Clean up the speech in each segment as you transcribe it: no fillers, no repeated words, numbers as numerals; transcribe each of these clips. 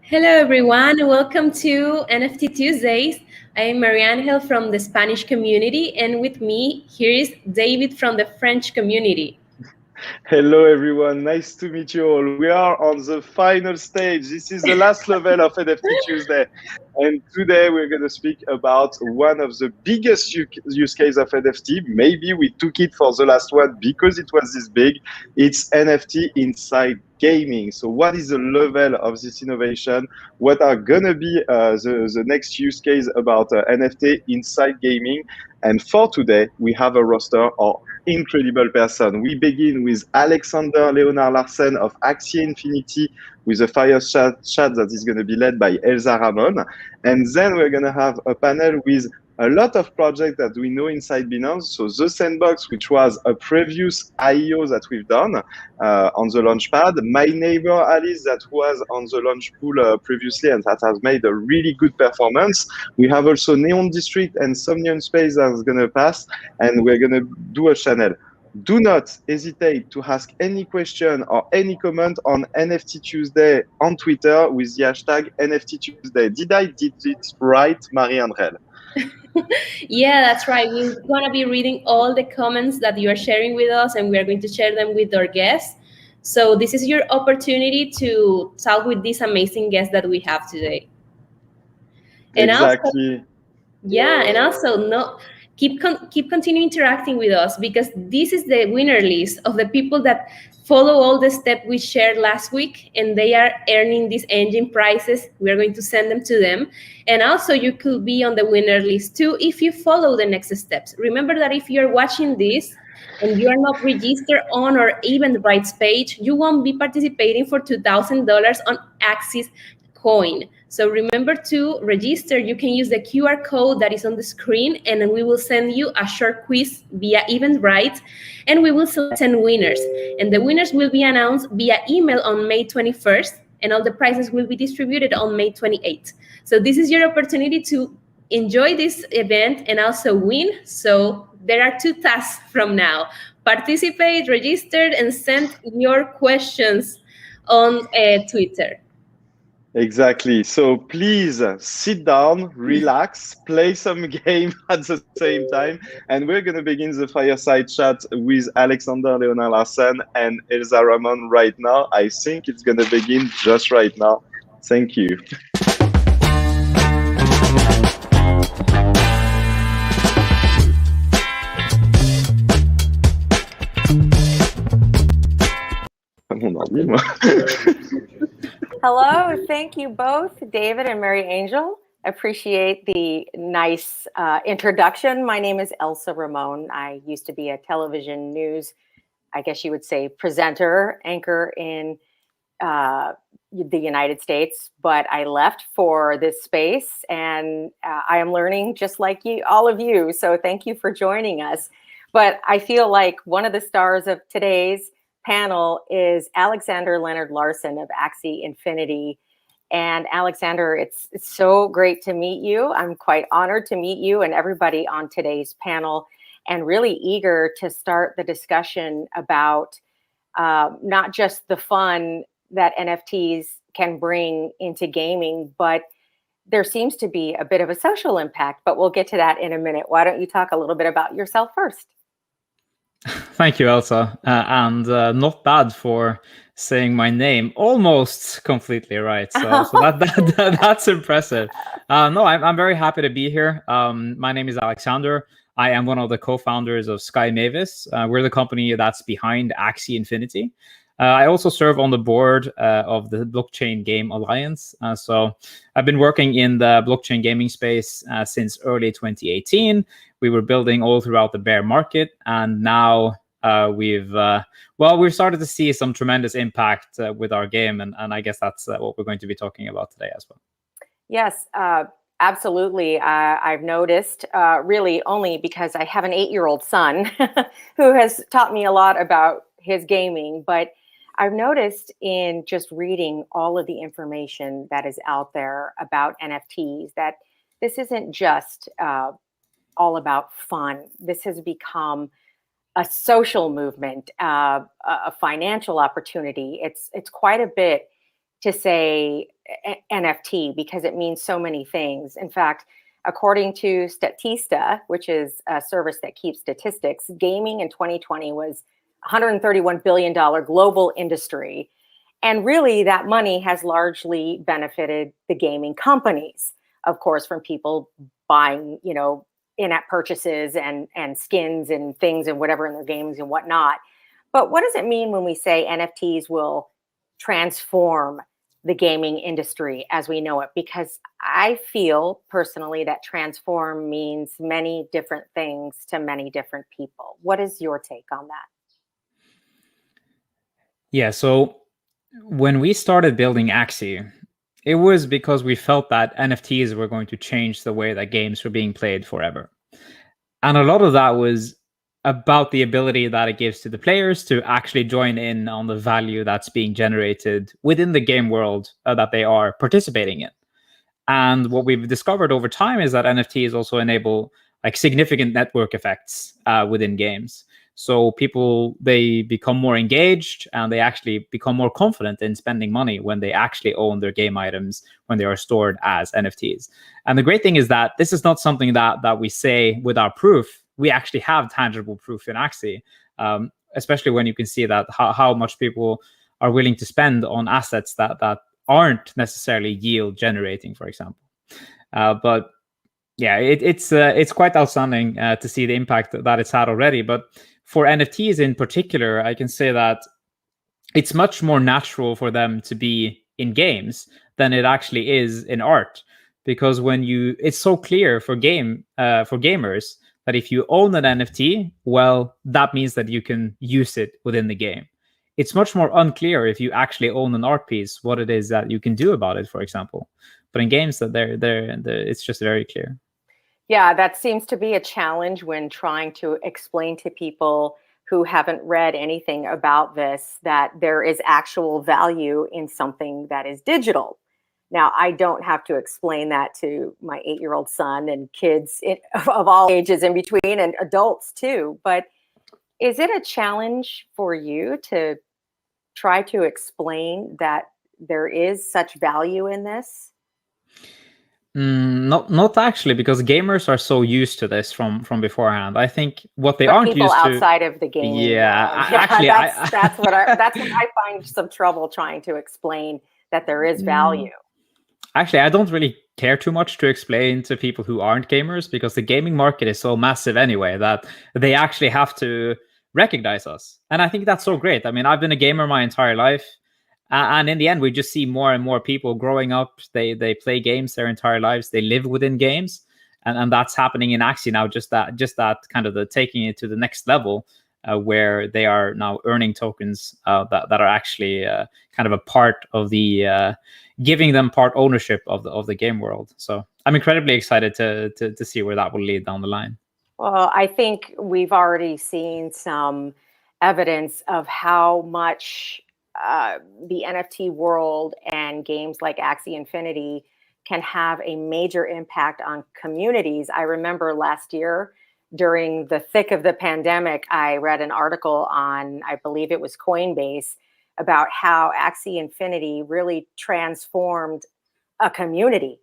Hello, everyone. Welcome to NFT Tuesdays. I am Mariangel from the Spanish community, and with me here is David from the French community. Hello, everyone. Nice to meet you all. We are on the final stage. This is the last level of NFT Tuesday. And today we're going to speak about one of the biggest use case of NFT. Maybe we took it for the last one because it was this big. It's NFT inside gaming. So what is the level of this innovation? What are going to be the next use case about NFT inside gaming? And for today, we have a roster of incredible person. We begin with Alexander Leonard Larsen of Axie Infinity with a fire chat that is going to be led by Elsa Ramon. And then we're going to have a panel with a lot of projects that we know inside Binance. So the Sandbox, which was a previous IEO that we've done on the Launchpad. My neighbor Alice, that was on the Launch Pool previously and that has made a really good performance. We have also Neon District and Somnium Space that's going to pass, and we're going to do a channel. Do not hesitate to ask any question or any comment on NFT Tuesday on Twitter with the hashtag NFT Tuesday. Did I did it right, Marie-Andrelle? Yeah, that's right. We're going to be reading all the comments that you are sharing with us, and we are going to share them with our guests. So this is your opportunity to talk with these amazing guests that we have today. And also, Exactly. yeah, and also no, keep continue interacting with us because this is the winner list of the people that follow all the steps we shared last week, and they are earning these engine prizes. We are going to send them to them, and also you could be on the winner list too if you follow the next steps. Remember that if you're watching this and you are not registered on our Eventbrite's page, you won't be participating for $2,000 on Axis coin. So remember to register. You can use the QR code that is on the screen, and then we will send you a short quiz via Eventbrite, and we will select 10 winners. And the winners will be announced via email on May 21st, and all the prizes will be distributed on May 28th. So this is your opportunity to enjoy this event and also win. So there are two tasks from now. Participate, register, and send your questions on Twitter. Exactly. So please sit down, relax, play some game at the same time. And we're going to begin the fireside chat with Alexander Leonard Larsen and Elsa Ramon right now. I think it's going to begin just right now. Thank you. Mon ordi, moi. Hello, thank you both, David and Mary Angel. Appreciate the nice introduction. My name is Elsa Ramon. I used to be a television news, I guess you would say, presenter, anchor in the United States, but I left for this space, and I am learning just like you, all of you. So thank you for joining us. But I feel like one of the stars of today's panel is Alexander Leonard Larsen of Axie Infinity. And Alexander, it's so great to meet you. I'm quite honored to meet you and everybody on today's panel, and really eager to start the discussion about not just the fun that NFTs can bring into gaming, but there seems to be a bit of a social impact, but we'll get to that in a minute. Why don't you talk a little bit about yourself first? Thank you, Elsa, and not bad for saying my name almost completely right. So that's impressive. No, I'm very happy to be here. My name is Alexander. I am one of the co-founders of Sky Mavis. We're the company that's behind Axie Infinity. I also serve on the board of the Blockchain Game Alliance. So I've been working in the blockchain gaming space since early 2018. We were building all throughout the bear market, and now we've started to see some tremendous impact with our game, and I guess that's what we're going to be talking about today as well. Yes, absolutely. I've noticed, really only because I have an 8-year-old son who has taught me a lot about his gaming, but I've noticed in just reading all of the information that is out there about NFTs that this isn't just all about fun. This has become a social movement, a financial opportunity. It's quite a bit to say NFT because it means so many things. In fact, according to Statista, which is a service that keeps statistics, gaming in 2020 was $131 billion global industry. And really, that money has largely benefited the gaming companies, of course, from people buying, in-app purchases and skins and things and whatever in their games and whatnot. But what does it mean when we say NFTs will transform the gaming industry as we know it? Because I feel personally that transform means many different things to many different people. What is your take on that? Yeah, so when we started building Axie, it was because we felt that NFTs were going to change the way that games were being played forever. And a lot of that was about the ability that it gives to the players to actually join in on the value that's being generated within the game world that they are participating in. And what we've discovered over time is that NFTs also enable like significant network effects within games. So people, they become more engaged and they actually become more confident in spending money when they actually own their game items, when they are stored as NFTs. And the great thing is that this is not something that we say without proof. We actually have tangible proof in Axie, especially when you can see that how much people are willing to spend on assets that aren't necessarily yield generating, for example. But yeah, it's quite outstanding to see the impact that it's had already. But for NFTs in particular, I can say that it's much more natural for them to be in games than it actually is in art, because it's so clear for gamers that if you own an NFT, well, that means that you can use it within the game. It's much more unclear if you actually own an art piece, what it is that you can do about it, for example. But in games, that it's just very clear. Yeah, that seems to be a challenge when trying to explain to people who haven't read anything about this that there is actual value in something that is digital. Now, I don't have to explain that to my 8-year-old son and kids of all ages in between and adults too. But is it a challenge for you to try to explain that there is such value in this? Not actually, because gamers are so used to this from beforehand. I think what they but aren't people used outside of the gaming world. Actually, that's what I find some trouble trying to explain, that there is value. Actually, I don't really care too much to explain to people who aren't gamers, because the gaming market is so massive anyway that they actually have to recognize us. And I think that's so great. I mean, I've been a gamer my entire life. And in the end, we just see more and more people growing up. They play games their entire lives. They live within games, and that's happening in Axie now. Just that kind of the taking it to the next level, where they are now earning tokens that are actually kind of a part of the giving them part ownership of the game world. So I'm incredibly excited to see where that will lead down the line. Well, I think we've already seen some evidence of how much the NFT world and games like Axie Infinity can have a major impact on communities. I remember last year during the thick of the pandemic, I read an article on, I believe it was Coinbase, about how Axie Infinity really transformed a community.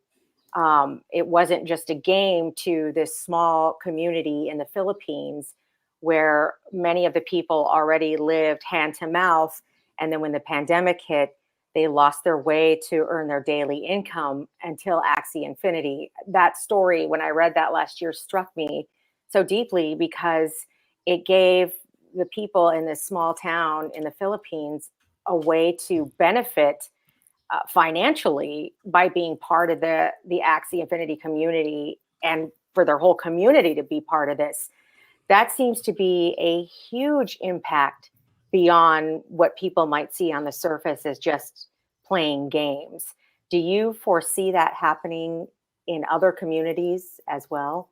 It wasn't just a game to this small community in the Philippines where many of the people already lived hand to mouth. And then when the pandemic hit, they lost their way to earn their daily income until Axie Infinity. That story, when I read that last year, struck me so deeply because it gave the people in this small town in the Philippines a way to benefit financially by being part of the Axie Infinity community, and for their whole community to be part of this. That seems to be a huge impact beyond what people might see on the surface as just playing games. Do you foresee that happening in other communities as well?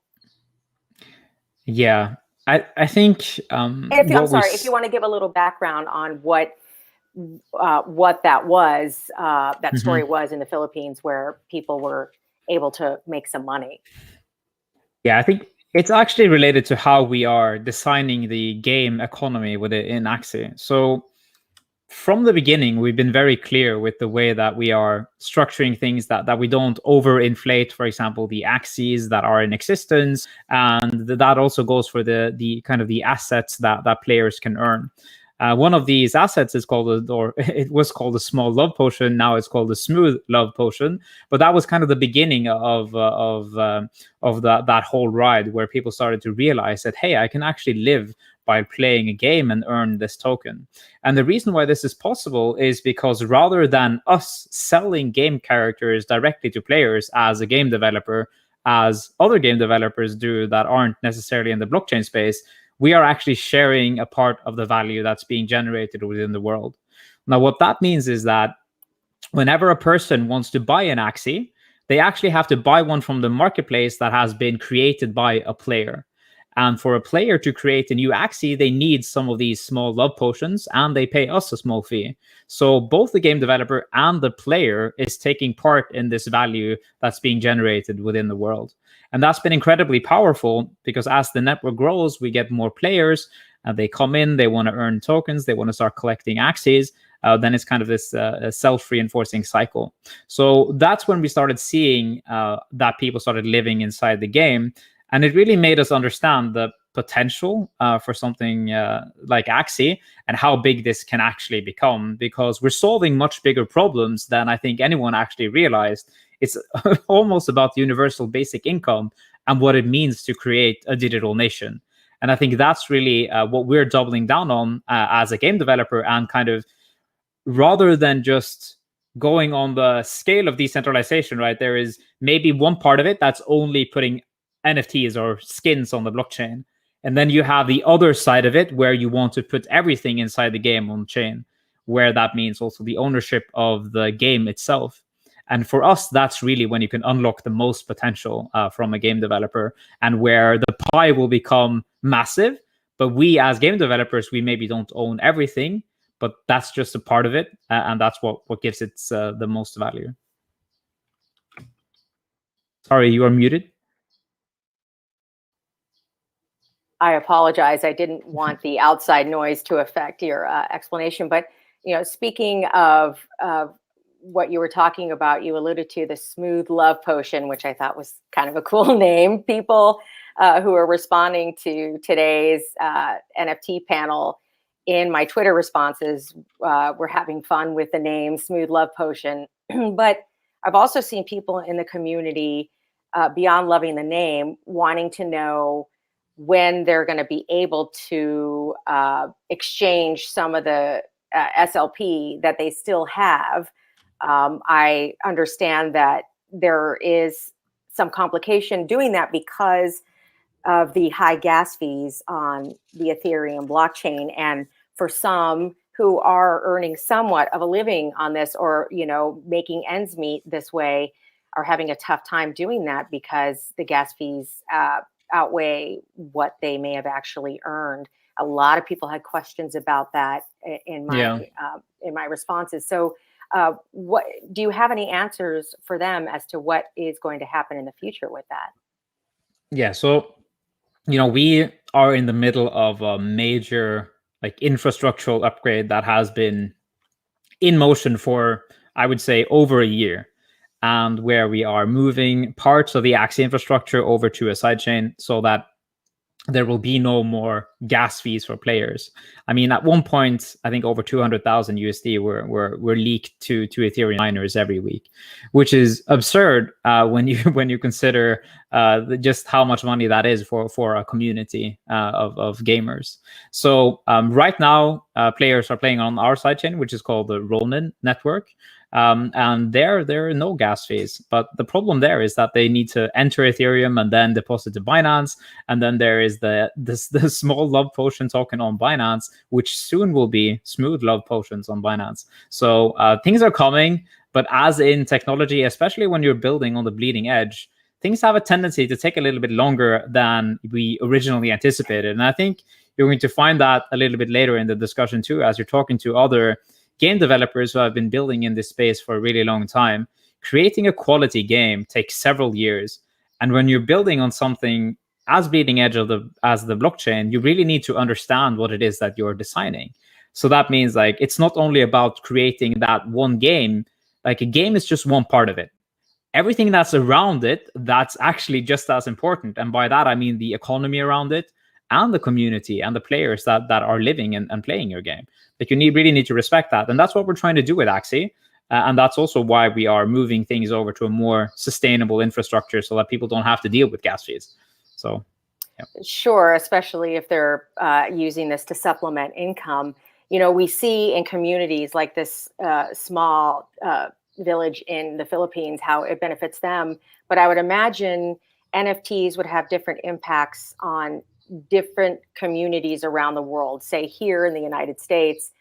Yeah, I think. If you want to give a little background on what that was, that story was in the Philippines, where people were able to make some money. Yeah, I think it's actually related to how we are designing the game economy in Axie. So from the beginning, we've been very clear with the way that we are structuring things, that we don't overinflate, for example, the axes that are in existence. And that also goes for the kind of the assets that players can earn. One of these assets is called, or it was called a small love potion. Now it's called a smooth love potion. But that was kind of the beginning of that whole ride, where people started to realize that, hey, I can actually live by playing a game and earn this token. And the reason why this is possible is because rather than us selling game characters directly to players as a game developer, as other game developers do that aren't necessarily in the blockchain space, we are actually sharing a part of the value that's being generated within the world. Now, what that means is that whenever a person wants to buy an Axie, they actually have to buy one from the marketplace that has been created by a player. And for a player to create a new Axie, they need some of these small love potions, and they pay us a small fee. So both the game developer and the player is taking part in this value that's being generated within the world. And that's been incredibly powerful, because as the network grows, we get more players, and they come in, they want to earn tokens, they want to start collecting Axies. Then it's kind of this self-reinforcing cycle. So that's when we started seeing that people started living inside the game. And it really made us understand the potential for something like Axie and how big this can actually become, because we're solving much bigger problems than I think anyone actually realized. It's almost about the universal basic income and what it means to create a digital nation. And I think that's really what we're doubling down on as a game developer, and kind of, rather than just going on the scale of decentralization, right? There is maybe one part of it that's only putting NFTs or skins on the blockchain. And then you have the other side of it where you want to put everything inside the game on chain, where that means also the ownership of the game itself. And for us, that's really when you can unlock the most potential from a game developer, and where the pie will become massive. But we as game developers, we maybe don't own everything, but that's just a part of it. And that's what gives it the most value. Sorry, you are muted. I apologize. I didn't want the outside noise to affect your explanation. But speaking of what you were talking about, you alluded to the smooth love potion, which I thought was kind of a cool name. People who are responding to today's NFT panel in my Twitter responses were having fun with the name Smooth Love Potion. But I've also seen people in the community, beyond loving the name, wanting to know when they're going to be able to exchange some of the SLP that they still have. I understand that there is some complication doing that because of the high gas fees on the Ethereum blockchain. And for some who are earning somewhat of a living on this, or making ends meet this way, are having a tough time doing that because the gas fees outweigh what they may have actually earned. A lot of people had questions about that in my responses. So what do you have any answers for them as to what is going to happen in the future with that? Yeah, so we are in the middle of a major infrastructural upgrade that has been in motion for, I would say, over a year, and where we are moving parts of the Axie infrastructure over to a sidechain so that there will be no more gas fees for players. I mean, at one point, I think over 200,000 USD were leaked to Ethereum miners every week, which is absurd when you consider just how much money that is for a community of gamers. So right now, players are playing on our sidechain, which is called the Ronin network. And there are no gas fees. But the problem there is that they need to enter Ethereum and then deposit to Binance. And then there is the small love potion token on Binance, which soon will be smooth love potions on Binance. So things are coming. But as in technology, especially when you're building on the bleeding edge, things have a tendency to take a little bit longer than we originally anticipated. And I think you're going to find that a little bit later in the discussion too, as you're talking to other game developers who have been building in this space for a really long time. Creating a quality game takes several years. And when you're building on something as bleeding edge as the blockchain, you really need to understand what it is that you're designing. So that means like it's not only about creating that one game. Like a game is just one part of it. Everything that's around it, that's actually just as important. And by that, I mean the economy around it and the community and the players that are living and playing your game. Like you really need to respect that. And that's what we're trying to do with Axie. And that's also why we are moving things over to a more sustainable infrastructure so that people don't have to deal with gas fees. So, yeah. Sure, especially if they're using this to supplement income. You know, we see in communities like this small village in the Philippines, how it benefits them. But I would imagine NFTs would have different impacts on different communities around the world, say here in the United States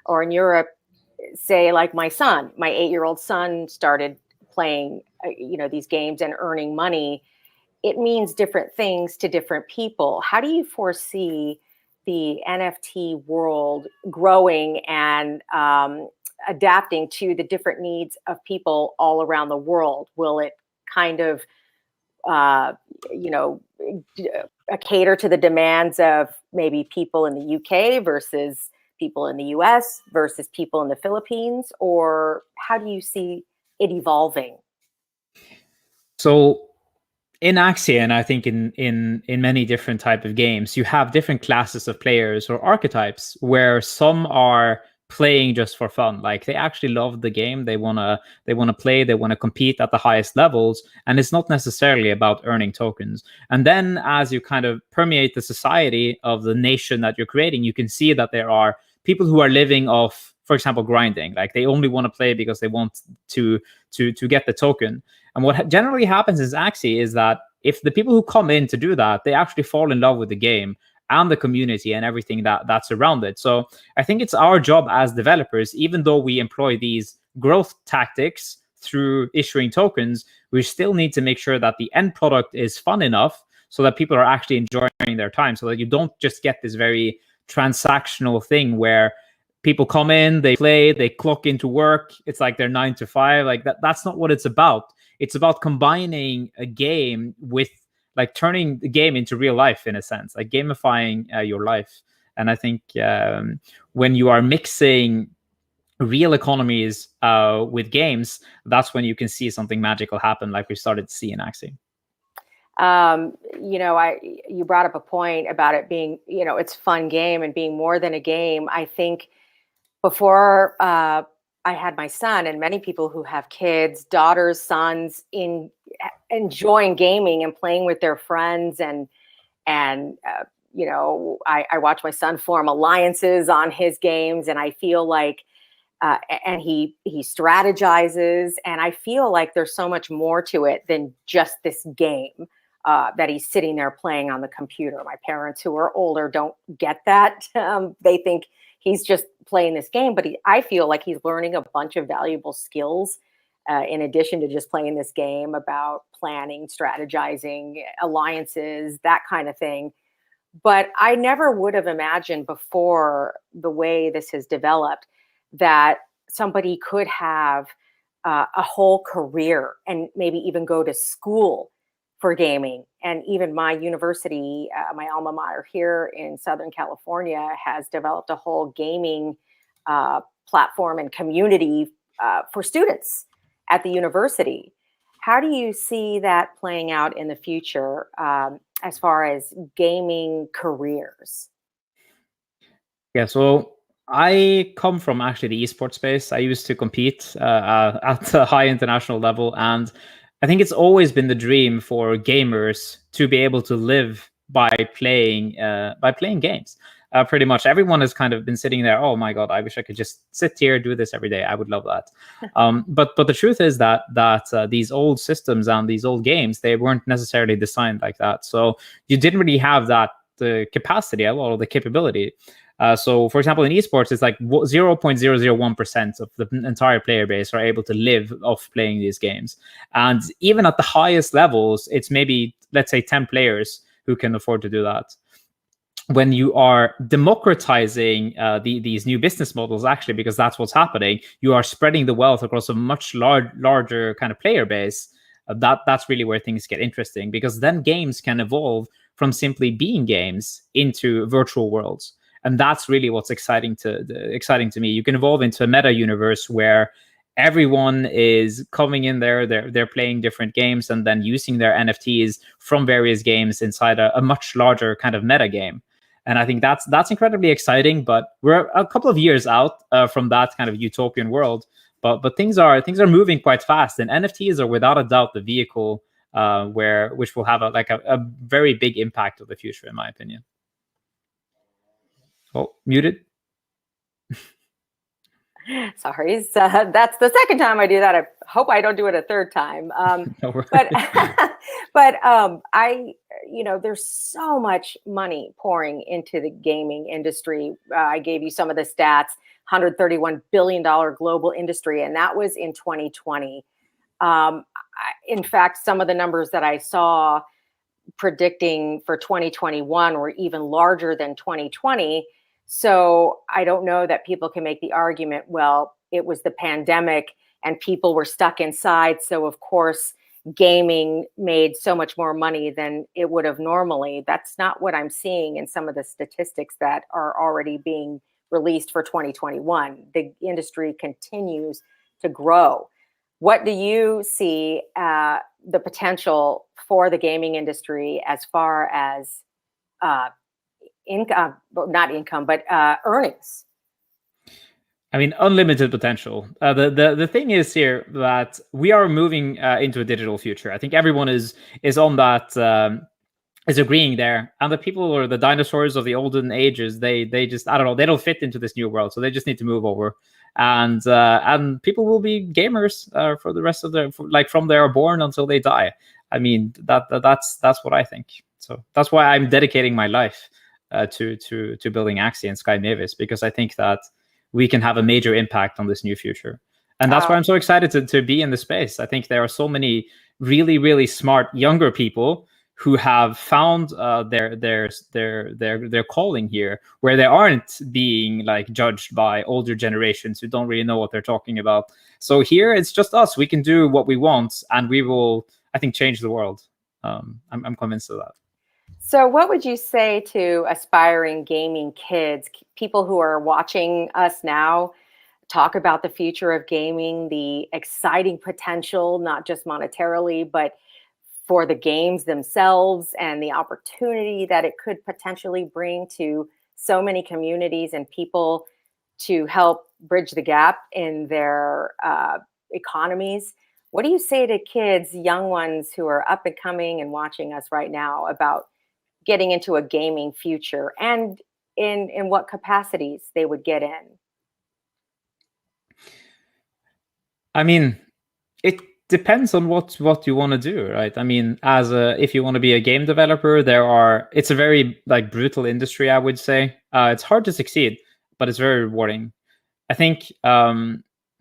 or in Europe. Say like my 8-year-old son started playing, these games and earning money. It means different things to different people. How do you foresee the NFT world growing and adapting to the different needs of people all around the world? Will it kind of, cater to the demands of maybe people in the UK versus people in the US versus people in the Philippines? Or how do you see it evolving? So in Axie, and I think in many different type of games, you have different classes of players or archetypes where some are playing just for fun. Like they actually love the game. They wanna play, they wanna compete at the highest levels. And it's not necessarily about earning tokens. And then as you kind of permeate the society of the nation that you're creating, you can see that there are people who are living off, for example, grinding. Like they only want to play because they want to get the token. And what generally happens in Axie is that if the people who come in to do that, they actually fall in love with the game and the community and everything that's around it. So I think it's our job as developers, even though we employ these growth tactics through issuing tokens, we still need to make sure that the end product is fun enough so that people are actually enjoying their time, so that you don't just get this very transactional thing where people come in, they play, they clock into work. It's like they're 9 to 5. Like that's not what it's about. It's about combining a game with like turning the game into real life in a sense, like gamifying your life. And I think when you are mixing real economies with games, that's when you can see something magical happen, like we started to see in Axie. You brought up a point about it being, it's a fun game and being more than a game. I think before I had my son, and many people who have kids, daughters, sons, enjoying gaming and playing with their friends, and I watch my son form alliances on his games, and I feel like and he strategizes, and I feel like there's so much more to it than just this game that he's sitting there playing on the computer. My parents, who are older, don't get that. They think he's just playing this game, but I feel like he's learning a bunch of valuable skills in addition to just playing this game, about planning, strategizing, alliances, that kind of thing. But I never would have imagined before, the way this has developed, that somebody could have a whole career and maybe even go to school for gaming. And even my university, my alma mater here in Southern California, has developed a whole gaming platform and community for students at the university. How do you see that playing out in the future as far as gaming careers? Yeah, so I come from actually the esports space. I used to compete at a high international level, and I think it's always been the dream for gamers to be able to live by playing games. Pretty much everyone has kind of been sitting there, oh my god, I wish I could just sit here, do this every day. I would love that. But the truth is that these old systems and these old games, they weren't necessarily designed like that. So you didn't really have the capacity or the capability. So, for example, in esports, it's like 0.001% of the entire player base are able to live off playing these games. And even at the highest levels, it's maybe, let's say, 10 players who can afford to do that. When you are democratizing these new business models, actually, because that's what's happening, you are spreading the wealth across a much larger kind of player base. That's really where things get interesting, because then games can evolve from simply being games into virtual worlds. And that's really what's exciting to me. You can evolve into a meta universe where everyone is coming in there, they're playing different games and then using their NFTs from various games inside a much larger kind of meta game. And I think that's incredibly exciting, but we're a couple of years out from that kind of utopian world. But things are moving quite fast, and NFTs are without a doubt the vehicle which will have a very big impact of the future, in my opinion. Oh, muted. Sorry, that's the second time I do that. I hope I don't do it a third time. But there's so much money pouring into the gaming industry. I gave you some of the stats: $131 billion global industry, and that was in 2020. In fact, some of the numbers that I saw predicting for 2021 were even larger than 2020. So I don't know that people can make the argument, well, it was the pandemic and people were stuck inside. So of course, gaming made so much more money than it would have normally. That's not what I'm seeing in some of the statistics that are already being released for 2021. The industry continues to grow. What do you see the potential for the gaming industry as far as income, not income, but earnings? I mean, unlimited potential. The thing is here that we are moving into a digital future. I think everyone is on that, is agreeing there. And the people or the dinosaurs of the olden ages, they just, I don't know, they don't fit into this new world. So they just need to move over. And people will be gamers for the rest of their, from they are born until they die. I mean, that's what I think. So that's why I'm dedicating my life to building Axie and Sky Mavis, because I think that we can have a major impact on this new future. And that's why I'm so excited to be in the space. I think there are so many really, really smart younger people who have found their calling here, where they aren't being judged by older generations who don't really know what they're talking about. So here it's just us. We can do what we want, and we will, I think, change the world. I'm convinced of that. So what would you say to aspiring gaming kids, people who are watching us now, talk about the future of gaming, the exciting potential, not just monetarily, but for the games themselves and the opportunity that it could potentially bring to so many communities and people to help bridge the gap in their economies? What do you say to kids, young ones who are up and coming and watching us right now, about getting into a gaming future, and in what capacities they would get in? I mean, it depends on what you want to do, right? I mean, if you want to be a game developer, it's a very brutal industry, I would say. It's hard to succeed, but it's very rewarding. I think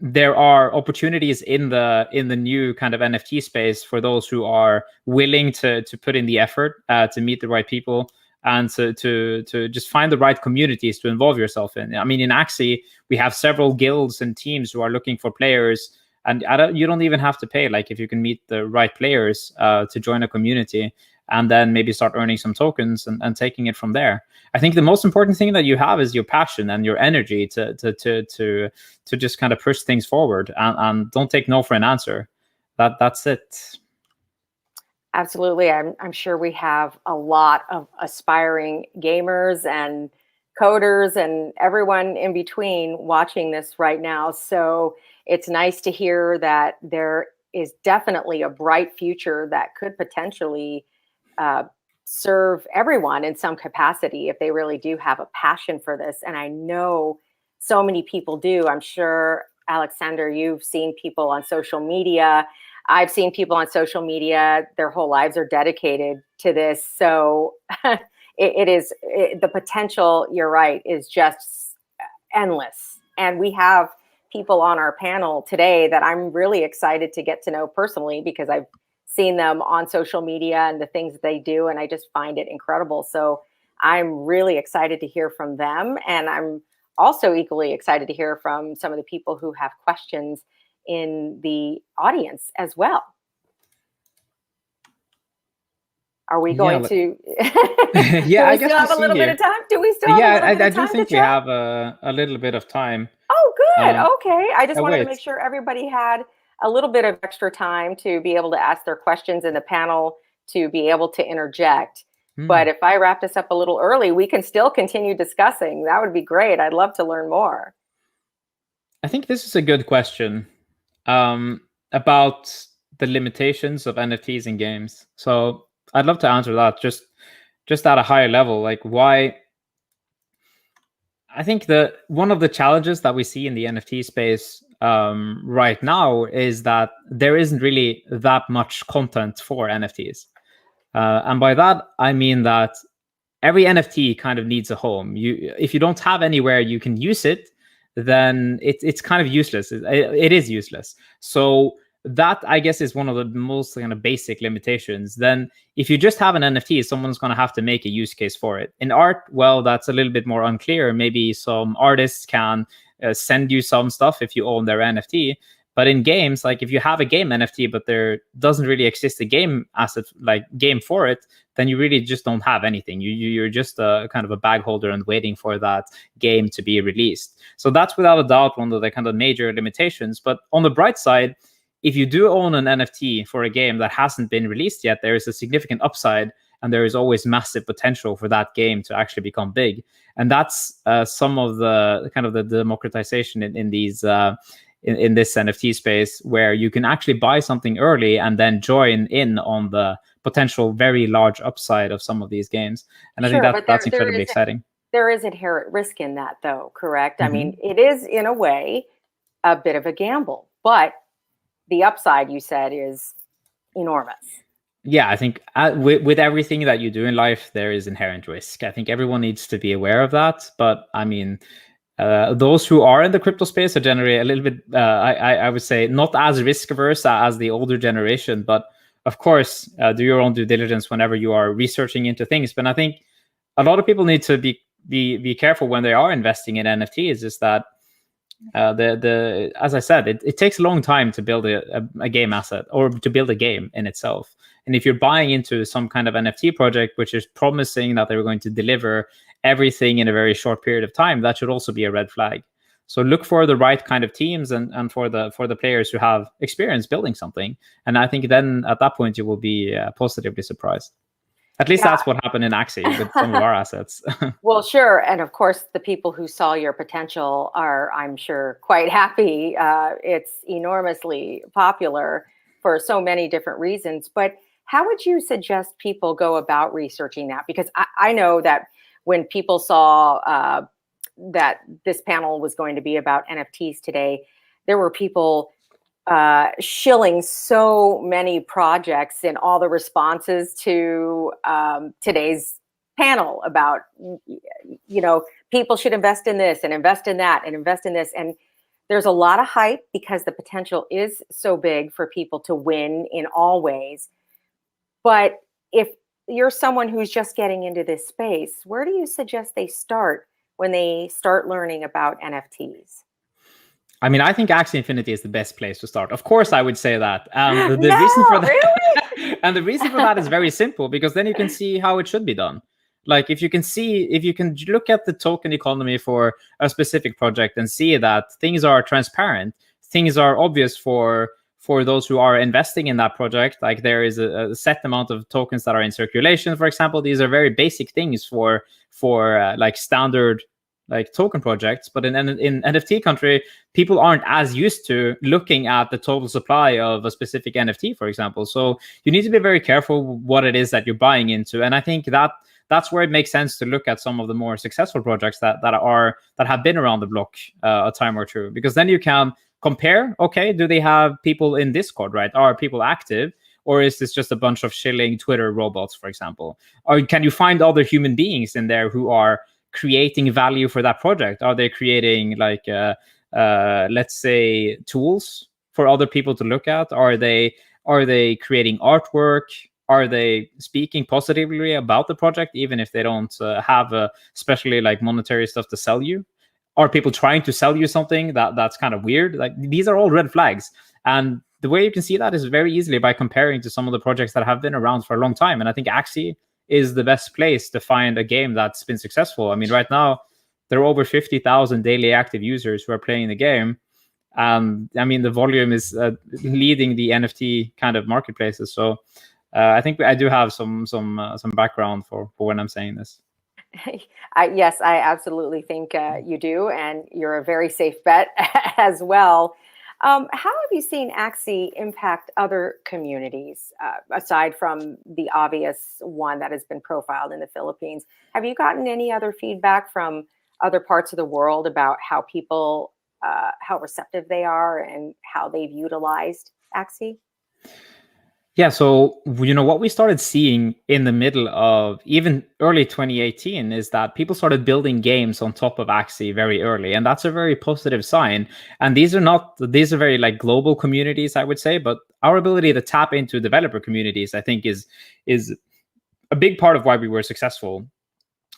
there are opportunities in the new kind of NFT space for those who are willing to put in the effort to meet the right people and to just find the right communities to involve yourself in. I mean, in Axie, we have several guilds and teams who are looking for players, and you don't even have to pay. If you can meet the right players to join a community, and then maybe start earning some tokens and taking it from there. I think the most important thing that you have is your passion and your energy to just kind of push things forward, and don't take no for an answer. That's it. Absolutely. I'm sure we have a lot of aspiring gamers and coders and everyone in between watching this right now. So it's nice to hear that there is definitely a bright future that could potentially serve everyone in some capacity if they really do have a passion for this. And I know so many people do. I'm sure, Alexander, you've seen people on social media. I've seen people on social media, their whole lives are dedicated to this. So the potential, you're right, is just endless. And we have people on our panel today that I'm really excited to get to know personally, because I've seen them on social media and the things that they do, and I just find it incredible. So I'm really excited to hear from them. And I'm also equally excited to hear from some of the people who have questions in the audience as well. Are we going to? Yeah, I guess still have a little bit of time? Do we still have a little bit of time? I do think we have a little bit of time. Oh, good. Okay. I just wanted to wait. make sure everybody had a little bit of extra time to be able to ask their questions in the panel, to be able to interject. But if I wrap this up a little early, we can still continue discussing. That would be great. I'd love to learn more. I think this is a good question about the limitations of NFTs in games. So I'd love to answer that just at a higher level. Like, why? I think one of the challenges that we see in the NFT space right now is that there isn't really that much content for NFTs. And by that, I mean that every NFT kind of needs a home. If you don't have anywhere you can use it, then it's kind of useless. It is useless. So that, I guess, is one of the most kind of basic limitations. Then if you just have an NFT, someone's going to have to make a use case for it. In art, well, that's a little bit more unclear. Maybe some artists can send you some stuff if you own their NFT. But in games, like if you have a game NFT, but there doesn't really exist a game asset, like game for it, then you really just don't have anything. You're just a kind of a bag holder and waiting for that game to be released. So that's without a doubt one of the kind of major limitations. But on the bright side, if you do own an NFT for a game that hasn't been released yet, there is a significant upside, and there is always massive potential for that game to actually become big. And that's some of the kind of the democratization in these in this NFT space, where you can actually buy something early and then join in on the potential very large upside of some of these games. And I think that's incredibly exciting. There is inherent risk in that, though, correct? I mean, it is, in a way, a bit of a gamble, but the upside, you said, is enormous. Yeah, I think with everything that you do in life, there is inherent risk. I think everyone needs to be aware of that. But I mean, those who are in the crypto space are generally a little bit, I would say, not as risk averse as the older generation. But of course, do your own due diligence whenever you are researching into things. But I think a lot of people need to be careful when they are investing in NFTs. Is that as I said, it takes a long time to build a game asset, or to build a game in itself. And if you're buying into some kind of NFT project which is promising that they're going to deliver everything in a very short period of time, that should also be a red flag. So look for the right kind of teams and for the players who have experience building something. And I think then at that point you will be positively surprised. At least that's what happened in Axie with some of our assets. Well, sure. And of course, the people who saw your potential are, I'm sure, quite happy. It's enormously popular for so many different reasons. But how would you suggest people go about researching that? Because I know that when people saw that this panel was going to be about NFTs today, there were people shilling so many projects in all the responses to today's panel about, people should invest in this and invest in that and invest in this. And there's a lot of hype because the potential is so big for people to win in all ways. But if you're someone who's just getting into this space, where do you suggest they start when they start learning about NFTs? I mean, I think Axie Infinity is the best place to start. Of course, I would say that. The No, reason for that, really? and the reason for that is very simple, because then you can see how it should be done. Like if you can look at the token economy for a specific project and see that things are transparent, things are obvious for those who are investing in that project. Like there is a set amount of tokens that are in circulation, for example. These are very basic things for like standard like token projects. But in NFT country, people aren't as used to looking at the total supply of a specific NFT, for example. So you need to be very careful what it is that you're buying into. And I think that's where it makes sense to look at some of the more successful projects that have been around the block a time or two, because then you can compare. Okay, do they have people in Discord, right? Are people active? Or is this just a bunch of shilling Twitter robots, for example? Or can you find other human beings in there who are creating value for that project? Are they creating like let's say tools for other people to look at? Are they creating artwork? Are they speaking positively about the project, even if they don't have especially like monetary stuff to sell you? Are people trying to sell you something that's kind of weird? Like these are all red flags, and the way you can see that is very easily by comparing to some of the projects that have been around for a long time. And I think Axie is the best place to find a game that's been successful. I mean, right now, there are over 50,000 daily active users who are playing the game. I mean, the volume is leading the NFT kind of marketplaces. So I think I do have some background for when I'm saying this. Yes, I absolutely think you do, and you're a very safe bet as well. How have you seen Axie impact other communities, aside from the obvious one that has been profiled in the Philippines? Have you gotten any other feedback from other parts of the world about how people, how receptive they are and how they've utilized Axie? Yeah, so what we started seeing in the middle of even early 2018 is that people started building games on top of Axie very early, and that's a very positive sign. And these are very like global communities, I would say, but our ability to tap into developer communities, I think, is a big part of why we were successful.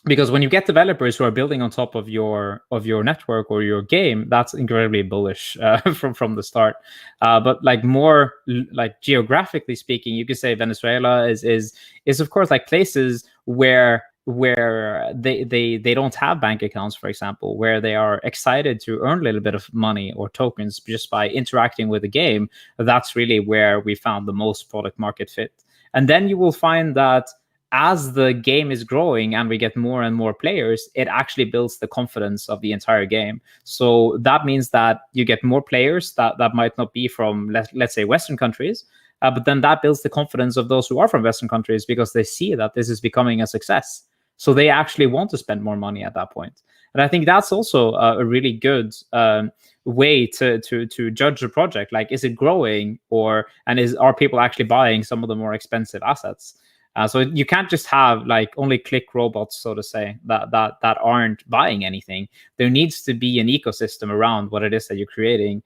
Because when you get developers who are building on top of your network or your game, that's incredibly bullish from the start. But like more like geographically speaking, you could say Venezuela is of course like places where they don't have bank accounts, for example, where they are excited to earn a little bit of money or tokens just by interacting with the game. That's really where we found the most product market fit. And then you will find that as the game is growing and we get more and more players, it actually builds the confidence of the entire game. So that means that you get more players that might not be from, let's say, Western countries, but then that builds the confidence of those who are from Western countries because they see that this is becoming a success. So they actually want to spend more money at that point. And I think that's also a really good way to judge a project. Like, is it growing, and are people actually buying some of the more expensive assets? So you can't just have like only click robots, so to say, that aren't buying anything. There needs to be an ecosystem around what it is that you're creating.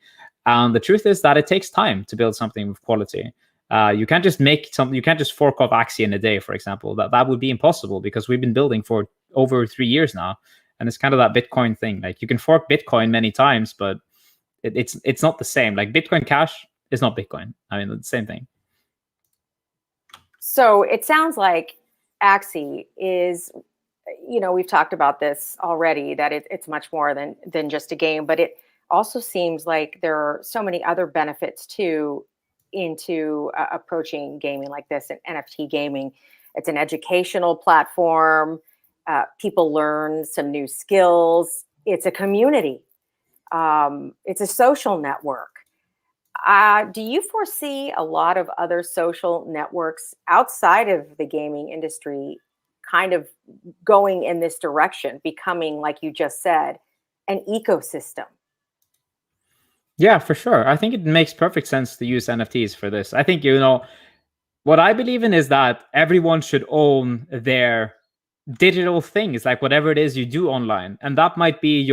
And the truth is that it takes time to build something with quality. You can't just make something. You can't just fork off Axie in a day, for example. That would be impossible because we've been building for over 3 years now, and it's kind of that Bitcoin thing. Like, you can fork Bitcoin many times, but it's not the same. Like, Bitcoin Cash is not Bitcoin. I mean, it's the same thing. So it sounds like Axie is, we've talked about this already, that it's much more than just a game, but it also seems like there are so many other benefits too into approaching gaming like this, and NFT gaming. It's an educational platform. People learn some new skills. It's a community. It's a social network. Do you foresee a lot of other social networks outside of the gaming industry kind of going in this direction, becoming, like you just said, an ecosystem? Yeah, for sure. I think it makes perfect sense to use NFTs for this. I think, what I believe in is that everyone should own their digital things, like whatever it is you do online. And that might be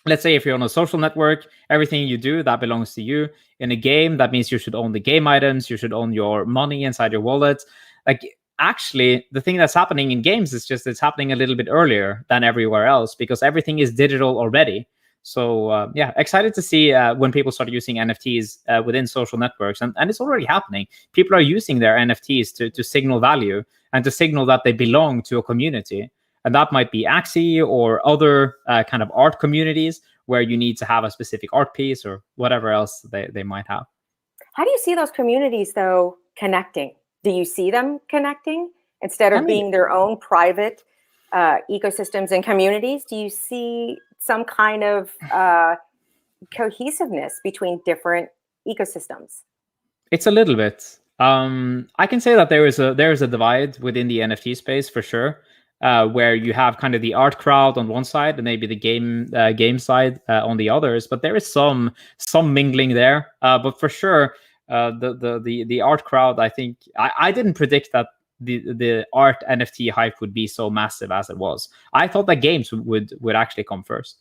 let's say if you're on a social network, everything you do, that belongs to you. In a game, that means you should own the game items, you should own your money inside your wallet. Like, actually, the thing that's happening in games is just it's happening a little bit earlier than everywhere else because everything is digital already. So yeah, excited to see when people start using NFTs within social networks. And it's already happening. People are using their NFTs to signal value and to signal that they belong to a community. And that might be Axie or other kind of art communities where you need to have a specific art piece or whatever else they might have. How do you see those communities, though, connecting? Do you see them connecting instead of being their own private ecosystems and communities? Do you see some kind of cohesiveness between different ecosystems? It's a little bit. I can say that there is a divide within the NFT space for sure. Where you have kind of the art crowd on one side and maybe the game side on the others, but there is some mingling there. But for sure, the art crowd, I think I didn't predict that the art NFT hype would be so massive as it was. I thought that games would actually come first.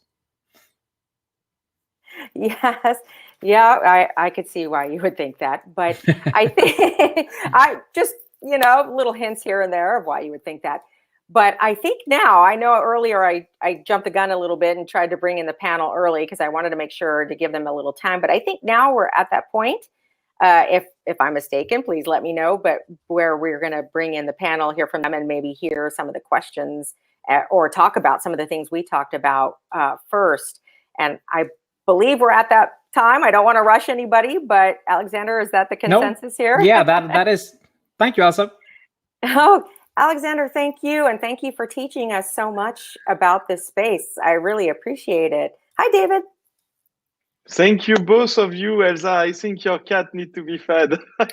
Yes. Yeah, I could see why you would think that. But I think I just, little hints here and there of why you would think that. But I think now, I know earlier I jumped the gun a little bit and tried to bring in the panel early because I wanted to make sure to give them a little time. But I think now we're at that point If I'm mistaken, please let me know. But where we're going to bring in the panel, hear from them, and maybe hear some of the questions or talk about some of the things we talked about first. And I believe we're at that time. I don't want to rush anybody, but Alexander, is that the consensus here? Yeah, that is. Thank you, Elsa. Oh, Alexander, thank you. And thank you for teaching us so much about this space. I really appreciate it. Hi, David. Thank you, both of you, Elsa. I think your cat needs to be fed. I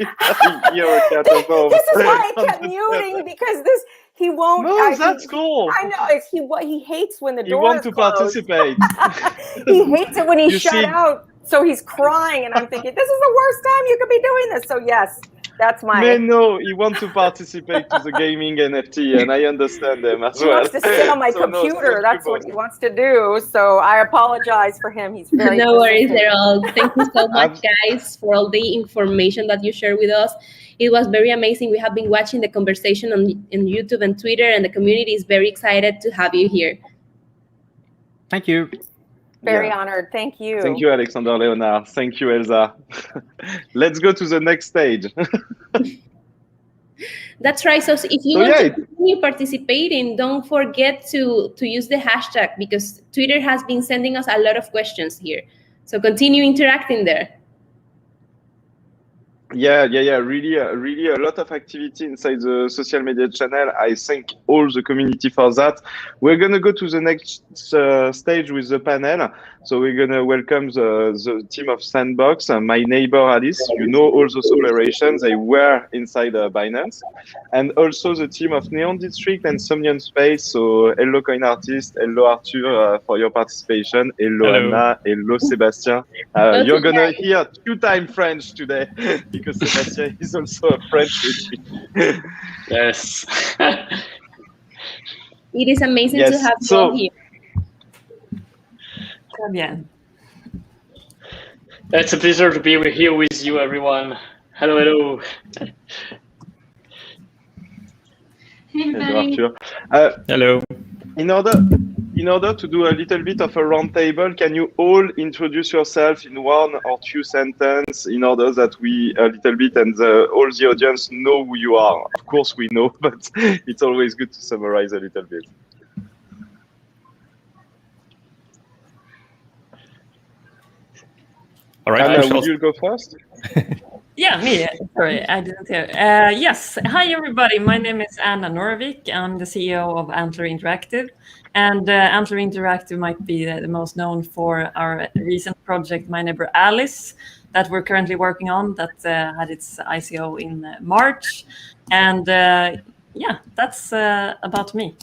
hear a cat at home. This is why I kept muting, because he won't. No, that's cool. I know. He hates when the door wants is to closed. participate. He hates it when he's shut see- out. So he's crying, and I'm thinking, this is the worst time you could be doing this. So yes, that's my. No, he wants to participate to the gaming NFT, and I understand them as well. He wants to sit on my computer. That's what he wants to do. So I apologize for him. He's very No worries persistent. at all. Thank you so much, guys, for all the information that you shared with us. It was very amazing. We have been watching the conversation on YouTube and Twitter, and the community is very excited to have you here. Thank you. Very honored. Thank you. Thank you, Alexander Leonard. Thank you, Elsa. Let's go to the next stage. That's right. So if you want to continue participating, don't forget to use the hashtag, because Twitter has been sending us a lot of questions here. So continue interacting there. Yeah. Really a lot of activity inside the social media channel. I thank all the community for that. We're going to go to the next stage with the panel. So we're going to welcome the team of Sandbox, my neighbor Alice. You know all those operations. They were inside Binance. And also the team of Neon District and Somnium Space. So hello, Coin Artist. Hello, Arthur, for your participation. Hello, Anna. Hello, Sebastian. You're going to hear two-time French today. Because Sebastian is also a French speaker. Yes. It is amazing to have you all here. Bien. It's a pleasure to be here with you, everyone. Hello. Hey, everybody. Hello. In order to do a little bit of a roundtable, can you all introduce yourself in one or two sentences in order that we a little bit and all the audience know who you are? Of course we know, but it's always good to summarize a little bit. All right, Anna, would you go first? Yeah, me. Sorry, I didn't hear. Yes. Hi, everybody. My name is Anna Norvik. I'm the CEO of Antler Interactive. And Antler Interactive might be the most known for our recent project, My Neighbor Alice, that we're currently working on, that had its ICO in March. And yeah, that's about me.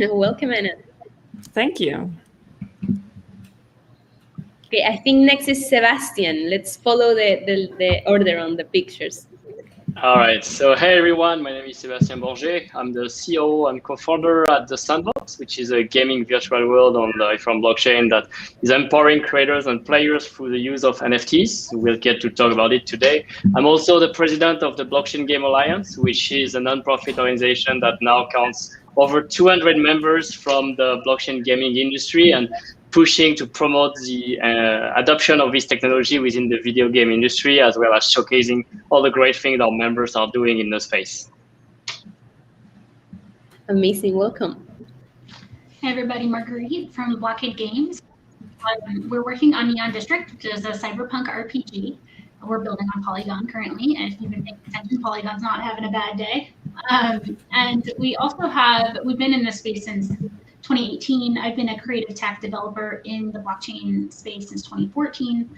Welcome, Anna. Thank you. Okay, I think next is Sebastian. Let's follow the order on the pictures. All right. So, hey, everyone. My name is Sebastian Bourget. I'm the CEO and co-founder at the Sandbox, which is a gaming virtual world on the Ethereum blockchain that is empowering creators and players through the use of NFTs. We'll get to talk about it today. I'm also the president of the Blockchain Game Alliance, which is a nonprofit organization that now counts over 200 members from the blockchain gaming industry and pushing to promote the adoption of this technology within the video game industry, as well as showcasing all the great things our members are doing in the space. Amazing, welcome. Hey everybody, Marguerite from Blockade Games. We're working on Neon District, which is a cyberpunk RPG. We're building on Polygon currently, and if you've been paying attention, Polygon's not having a bad day. And we also we've been in this space since 2018. I've been a creative tech developer in the blockchain space since 2014.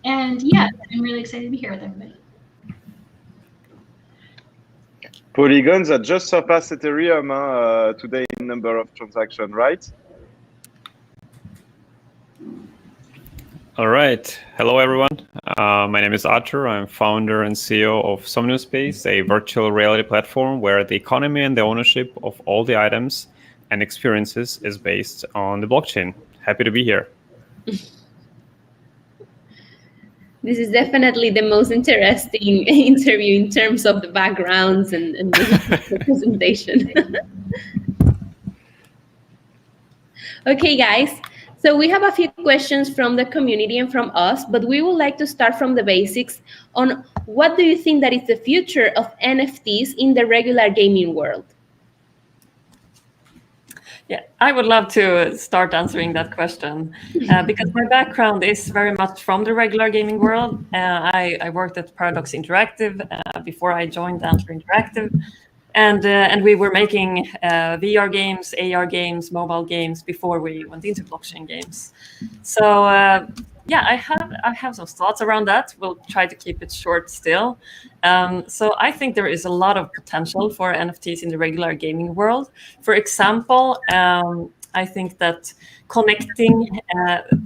And yeah, I'm really excited to be here with everybody. Polygon that just surpassed Ethereum today in number of transactions, right? All right. Hello, everyone. My name is Arthur. I'm founder and CEO of Somnium Space, a virtual reality platform where the economy and the ownership of all the items and experiences is based on the blockchain. Happy to be here. This is definitely the most interesting interview in terms of the backgrounds and the presentation. Okay, guys. So we have a few questions from the community and from us, but we would like to start from the basics on what do you think that is the future of NFTs in the regular gaming world? Yeah, I would love to start answering that question because my background is very much from the regular gaming world. I worked at Paradox Interactive before I joined Antler Interactive, and we were making VR games, AR games, mobile games before we went into blockchain games. So yeah, I have some thoughts around that. We'll try to keep it short still. So I think there is a lot of potential for NFTs in the regular gaming world. For example, I think that connecting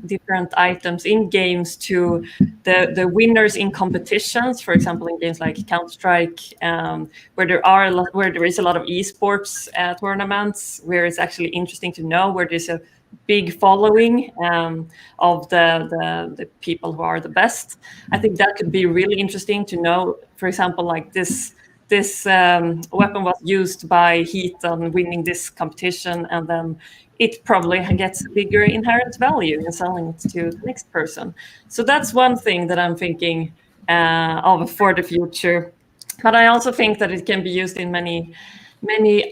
different items in games to the winners in competitions, for example, in games like Counter-Strike, where there is a lot of esports tournaments, where it's actually interesting to know where there's a big following of the people who are the best. I think that could be really interesting to know. For example, like this weapon was used by Heat on winning this competition, and then it probably gets a bigger inherent value in selling it to the next person. So that's one thing that I'm thinking of for the future. But I also think that it can be used in many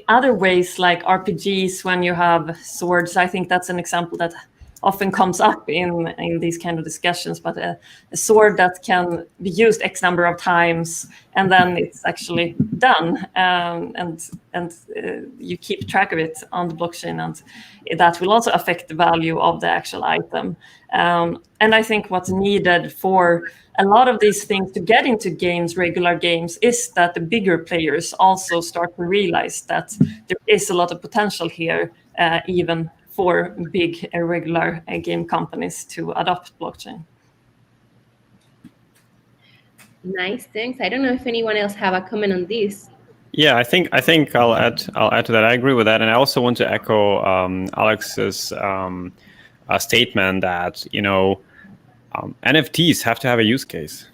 other ways, like RPGs, when you have swords. I think that's an example that often comes up in these kind of discussions, but a sword that can be used X number of times and then it's actually done, and you keep track of it on the blockchain, and that will also affect the value of the actual item. And I think what's needed for a lot of these things to get into games, regular games, is that the bigger players also start to realize that there is a lot of potential here, even for big regular game companies to adopt blockchain. Nice, thanks. I don't know if anyone else have a comment on this. Yeah, I think I'll add to that. I agree with that, and I also want to echo Alex's statement that NFTs have to have a use case.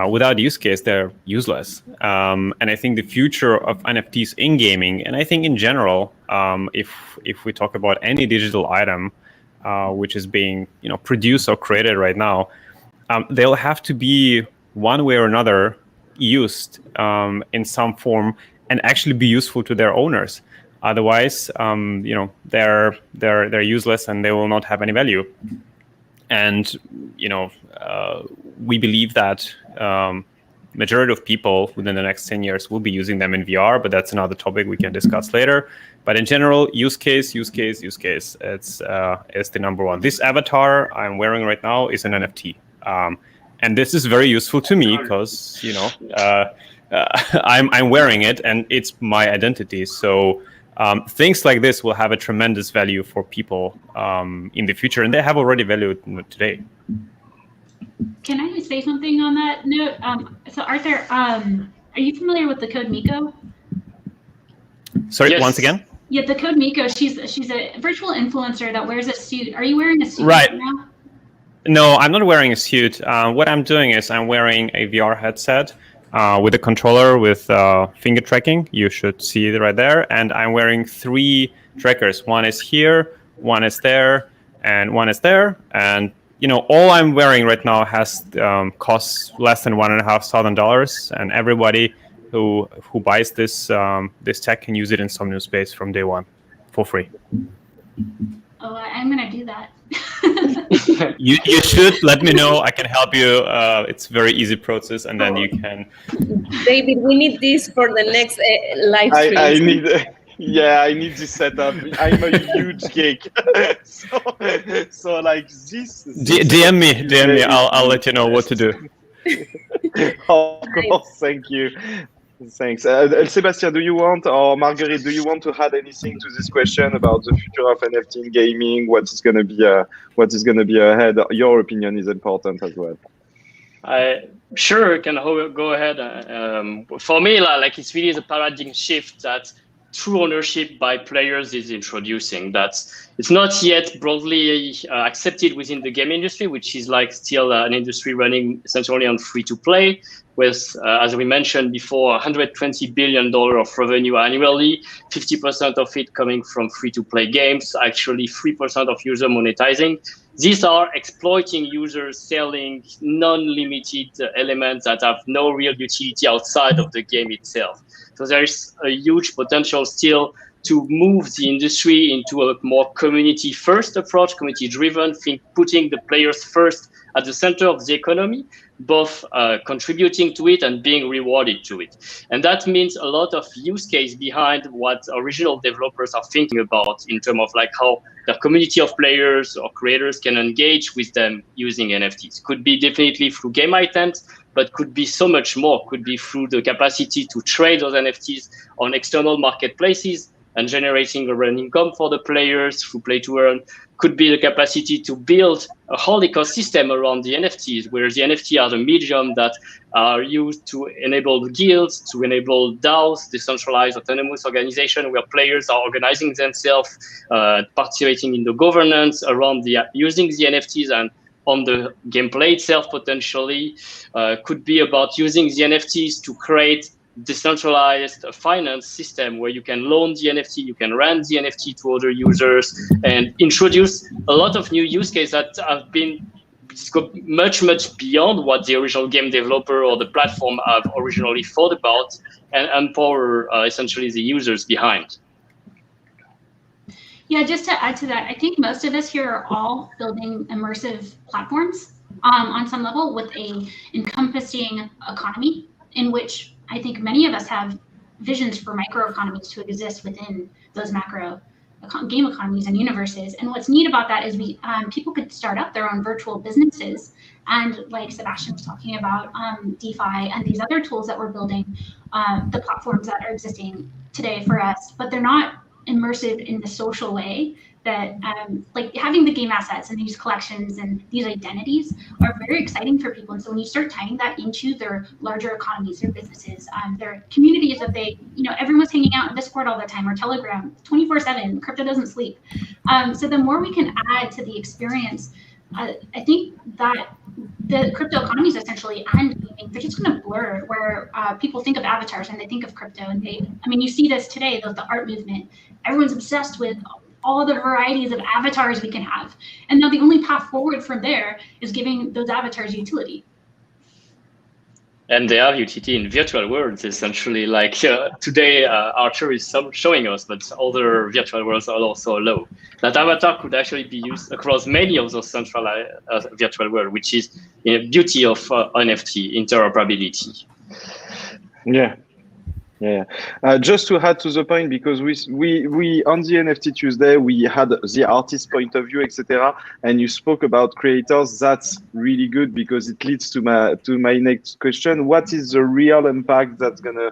Without use case, they're useless. And I think the future of NFTs in gaming, and I think in general, if we talk about any digital item which is being produced or created right now, they'll have to be one way or another used in some form and actually be useful to their owners. Otherwise, they're useless and they will not have any value. And we believe that majority of people within the next 10 years will be using them in VR, but that's another topic we can discuss later. But in general, use case. It's the number one. This avatar I'm wearing right now is an NFT. And this is very useful to me because, I'm wearing it and it's my identity. So things like this will have a tremendous value for people in the future, and they have already value today. Can I say something on that note? So Arthur, are you familiar with the Code Miko? Sorry, Yes. Once again? Yeah, the Code Miko. She's a virtual influencer that wears a suit. Are you wearing a suit Right now? No, I'm not wearing a suit. What I'm doing is I'm wearing a VR headset with a controller with finger tracking. You should see it right there. And I'm wearing 3 trackers. One is here, one is there, and one is there. And all I'm wearing right now has costs less than $1,500, and everybody who buys this tech can use it in Somnium Space from day one for free. Oh, I'm gonna do that. You should let me know. I can help you. It's a very easy process, and then you can. David, we need this for the next live stream. I need this setup. I'm a huge geek. so like this. DM me. I'll let you know what to do. Of course, thank you. Thanks. Sebastian, do you want, or Marguerite, do you want to add anything to this question about the future of NFT in gaming? What is going to be ahead? Your opinion is important as well. I sure can go ahead. For me, like it's really the paradigm shift that true ownership by players is introducing. That it's not yet broadly accepted within the game industry, which is like still an industry running essentially on free-to-play, with, as we mentioned before, $120 billion of revenue annually, 50% of it coming from free-to-play games, actually 3% of user monetizing These are exploiting users selling non-limited elements that have no real utility outside of the game itself. So there is a huge potential still to move the industry into a more community-first approach, community-driven, putting the players first at the center of the economy, both contributing to it and being rewarded to it. And that means a lot of use case behind what original developers are thinking about in terms of like how the community of players or creators can engage with them using NFTs. Could be definitely through game items, but could be so much more. Could be through the capacity to trade those NFTs on external marketplaces and generating a real income for the players through play to earn. Could be the capacity to build a whole ecosystem around the NFTs, where the NFT are the medium that are used to enable guilds, to enable DAOs, decentralized autonomous organization, where players are organizing themselves, participating in the governance around using the NFTs and on the gameplay itself potentially. Could be about using the NFTs to create decentralized finance system where you can loan the NFT, you can rent the NFT to other users, and introduce a lot of new use cases that have been much beyond what the original game developer or the platform have originally thought about, and empower essentially the users behind. Yeah, just to add to that, I think most of us here are all building immersive platforms on some level with a encompassing economy in which I think many of us have visions for microeconomies to exist within those macro game economies and universes. And what's neat about that is people could start up their own virtual businesses. And like Sebastian was talking about, DeFi and these other tools that we're building, the platforms that are existing today for us, but they're not immersive in the social way that like having the game assets and these collections and these identities are very exciting for people. And so when you start tying that into their larger economies, their businesses, their communities that everyone's hanging out in Discord all the time or Telegram 24/7, crypto doesn't sleep. So the more we can add to the experience, I think that the crypto economies essentially and gaming, they're just going to blur where people think of avatars and they think of crypto. And you see this today, the art movement. Everyone's obsessed with all the varieties of avatars we can have. And now the only path forward from there is giving those avatars utility. And they have utility in virtual worlds, essentially. Like today, Archer is showing us, but other virtual worlds are also allow. That avatar could actually be used across many of those centralized virtual worlds, which is the beauty of NFT interoperability. Yeah. Just to add to the point, because we on the NFT Tuesday we had the artist point of view, etc. And you spoke about creators. That's really good because it leads to my next question. What is the real impact that's gonna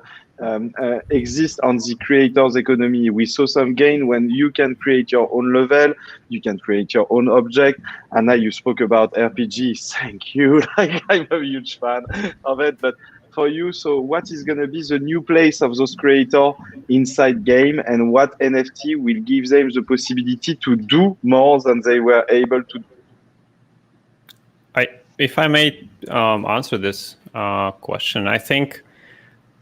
exist on the creators economy? We saw some gain when you can create your own level, you can create your own object, and now you spoke about RPG. Thank you. Like, I'm a huge fan of it, but for you, so what is going to be the new place of those creators inside game, and what NFT will give them the possibility to do more than they were able to do? If I may answer this question, I think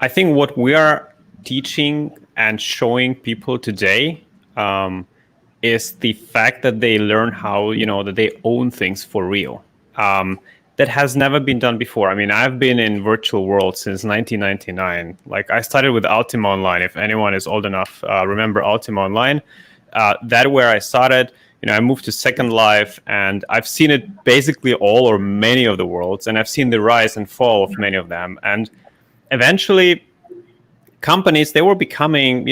what we are teaching and showing people today is the fact that they learn how, that they own things for real. That has never been done before. I mean, I've been in virtual worlds since 1999. Like, I started with Ultima Online. If anyone is old enough, remember Ultima Online. That's where I started. I moved to Second Life, and I've seen it basically all or many of the worlds, and I've seen the rise and fall of many of them. And eventually, companies, they were becoming,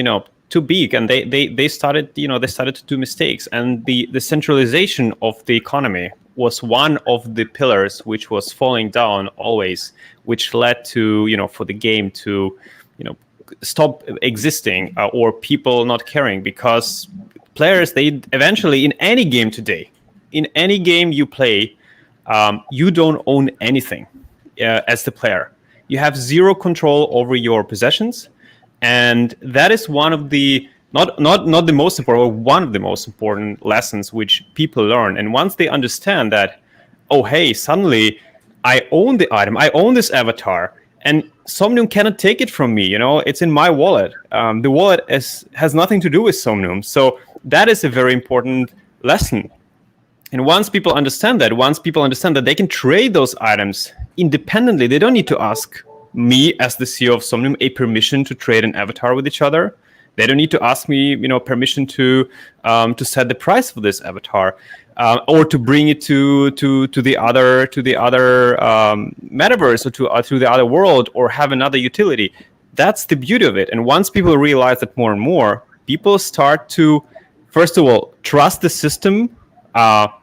too big, and they started to do mistakes. And the centralization of the economy was one of the pillars which was falling down always, which led to, for the game to, stop existing or people not caring, because players, they eventually, in any game today, in any game you play, you don't own anything as the player. You have zero control over your possessions. And that is one of the not the most important, but one of the most important lessons which people learn. And once they understand that, oh, hey, suddenly I own the item, I own this avatar, and Somnium cannot take it from me. It's in my wallet. The wallet has nothing to do with Somnium. So that is a very important lesson. And once people understand that they can trade those items independently, they don't need to ask me as the CEO of Somnium a permission to trade an avatar with each other. They don't need to ask me, permission to set the price for this avatar, or to bring it to the other metaverse, or to the other world, or have another utility. That's the beauty of it. And once people realize that more and more, people start to, first of all, trust the system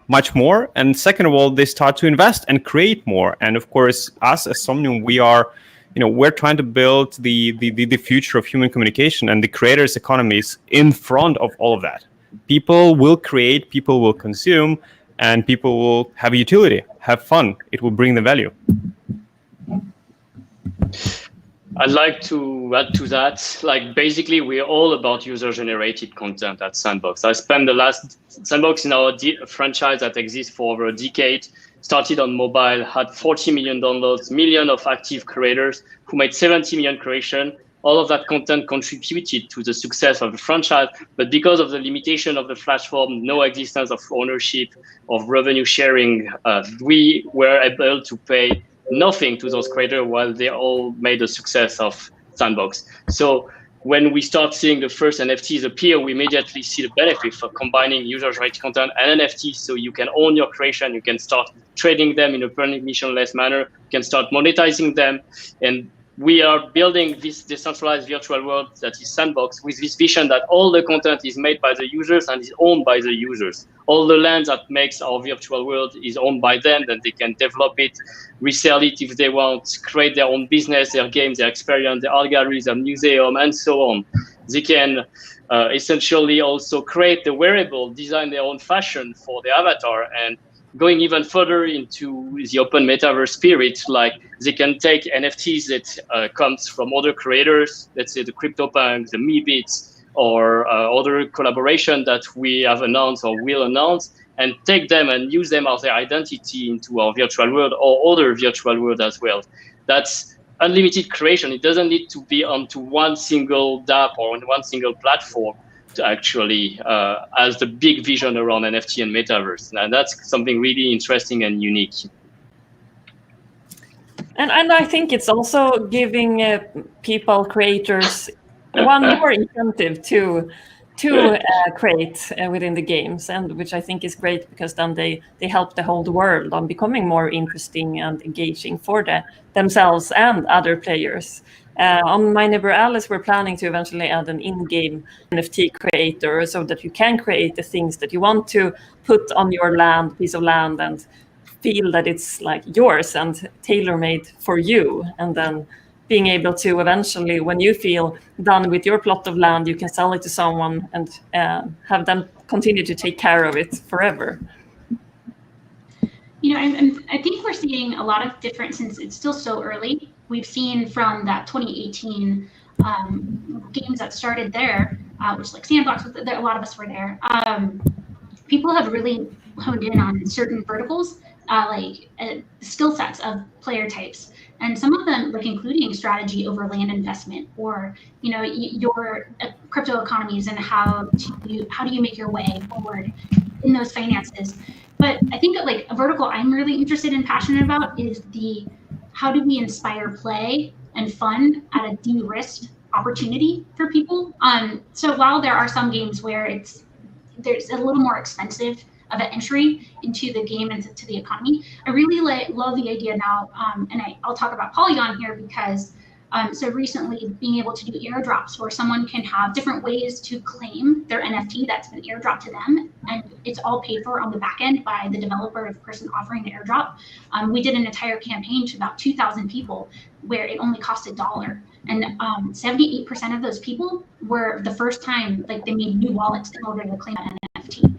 much more, and second of all, they start to invest and create more. And of course, us as Somnium, we're trying to build the future of human communication, and the creators' economies in front of all of that. People will create, people will consume, and people will have utility, have fun. It will bring the value. I'd like to add to that, basically we're all about user-generated content at Sandbox. I spent the last Sandbox in our franchise that exists for over a decade, started on mobile, had 40 million downloads, million of active creators who made 70 million creation. All of that content contributed to the success of the franchise, but because of the limitation of the platform, no existence of ownership, of revenue sharing, we were able to pay nothing to those creators while they all made a success of Sandbox. So when we start seeing the first NFTs appear, we immediately see the benefit of combining user-generated content and NFTs, so you can own your creation, you can start trading them in a permissionless manner, you can start monetizing them. And we are building this decentralized virtual world that is Sandbox with this vision that all the content is made by the users and is owned by the users. All the land that makes our virtual world is owned by them, and they can develop it, resell it if they want, create their own business, their games, their experience, their art galleries, their museum, and so on. They can essentially also create the wearable, design their own fashion for the avatar, and going even further into the open metaverse spirit, they can take NFTs that comes from other creators, let's say the CryptoPunks, the Meebits, or other collaboration that we have announced or will announce, and take them and use them as their identity into our virtual world or other virtual world as well. That's unlimited creation. It doesn't need to be onto one single dApp or on one single platform to actually as the big vision around NFT and metaverse. And that's something really interesting and unique. And I think it's also giving people, creators, one more incentive to create within the games, and which I think is great, because then they help the whole world on becoming more interesting and engaging for themselves and other players. On My Neighbor Alice, we're planning to eventually add an in-game NFT creator, so that you can create the things that you want to put on your piece of land, and feel that it's like yours and tailor-made for you. And then being able to eventually, when you feel done with your plot of land, you can sell it to someone and have them continue to take care of it forever. I think we're seeing a lot of different, since it's still so early. We've seen from that 2018 games that started there, which like Sandbox, a lot of us were there. People have really honed in on certain verticals, skill sets of player types, and some of them, including strategy over land investment, or your crypto economies, and how do you make your way forward in those finances. But I think that a vertical I'm really interested and passionate about is how do we inspire play and fun at a de-risked opportunity for people. So while there are some games where there's a little more expensive of an entry into the game and to the economy, I really love the idea now, and I'll talk about Polygon here, because so recently being able to do airdrops, where someone can have different ways to claim their NFT that's been airdropped to them, and it's all paid for on the back end by the developer or the person offering the airdrop. We did an entire campaign to about 2,000 people where it only cost $1, and 78% of those people were the first time they made new wallets in order to claim an NFT.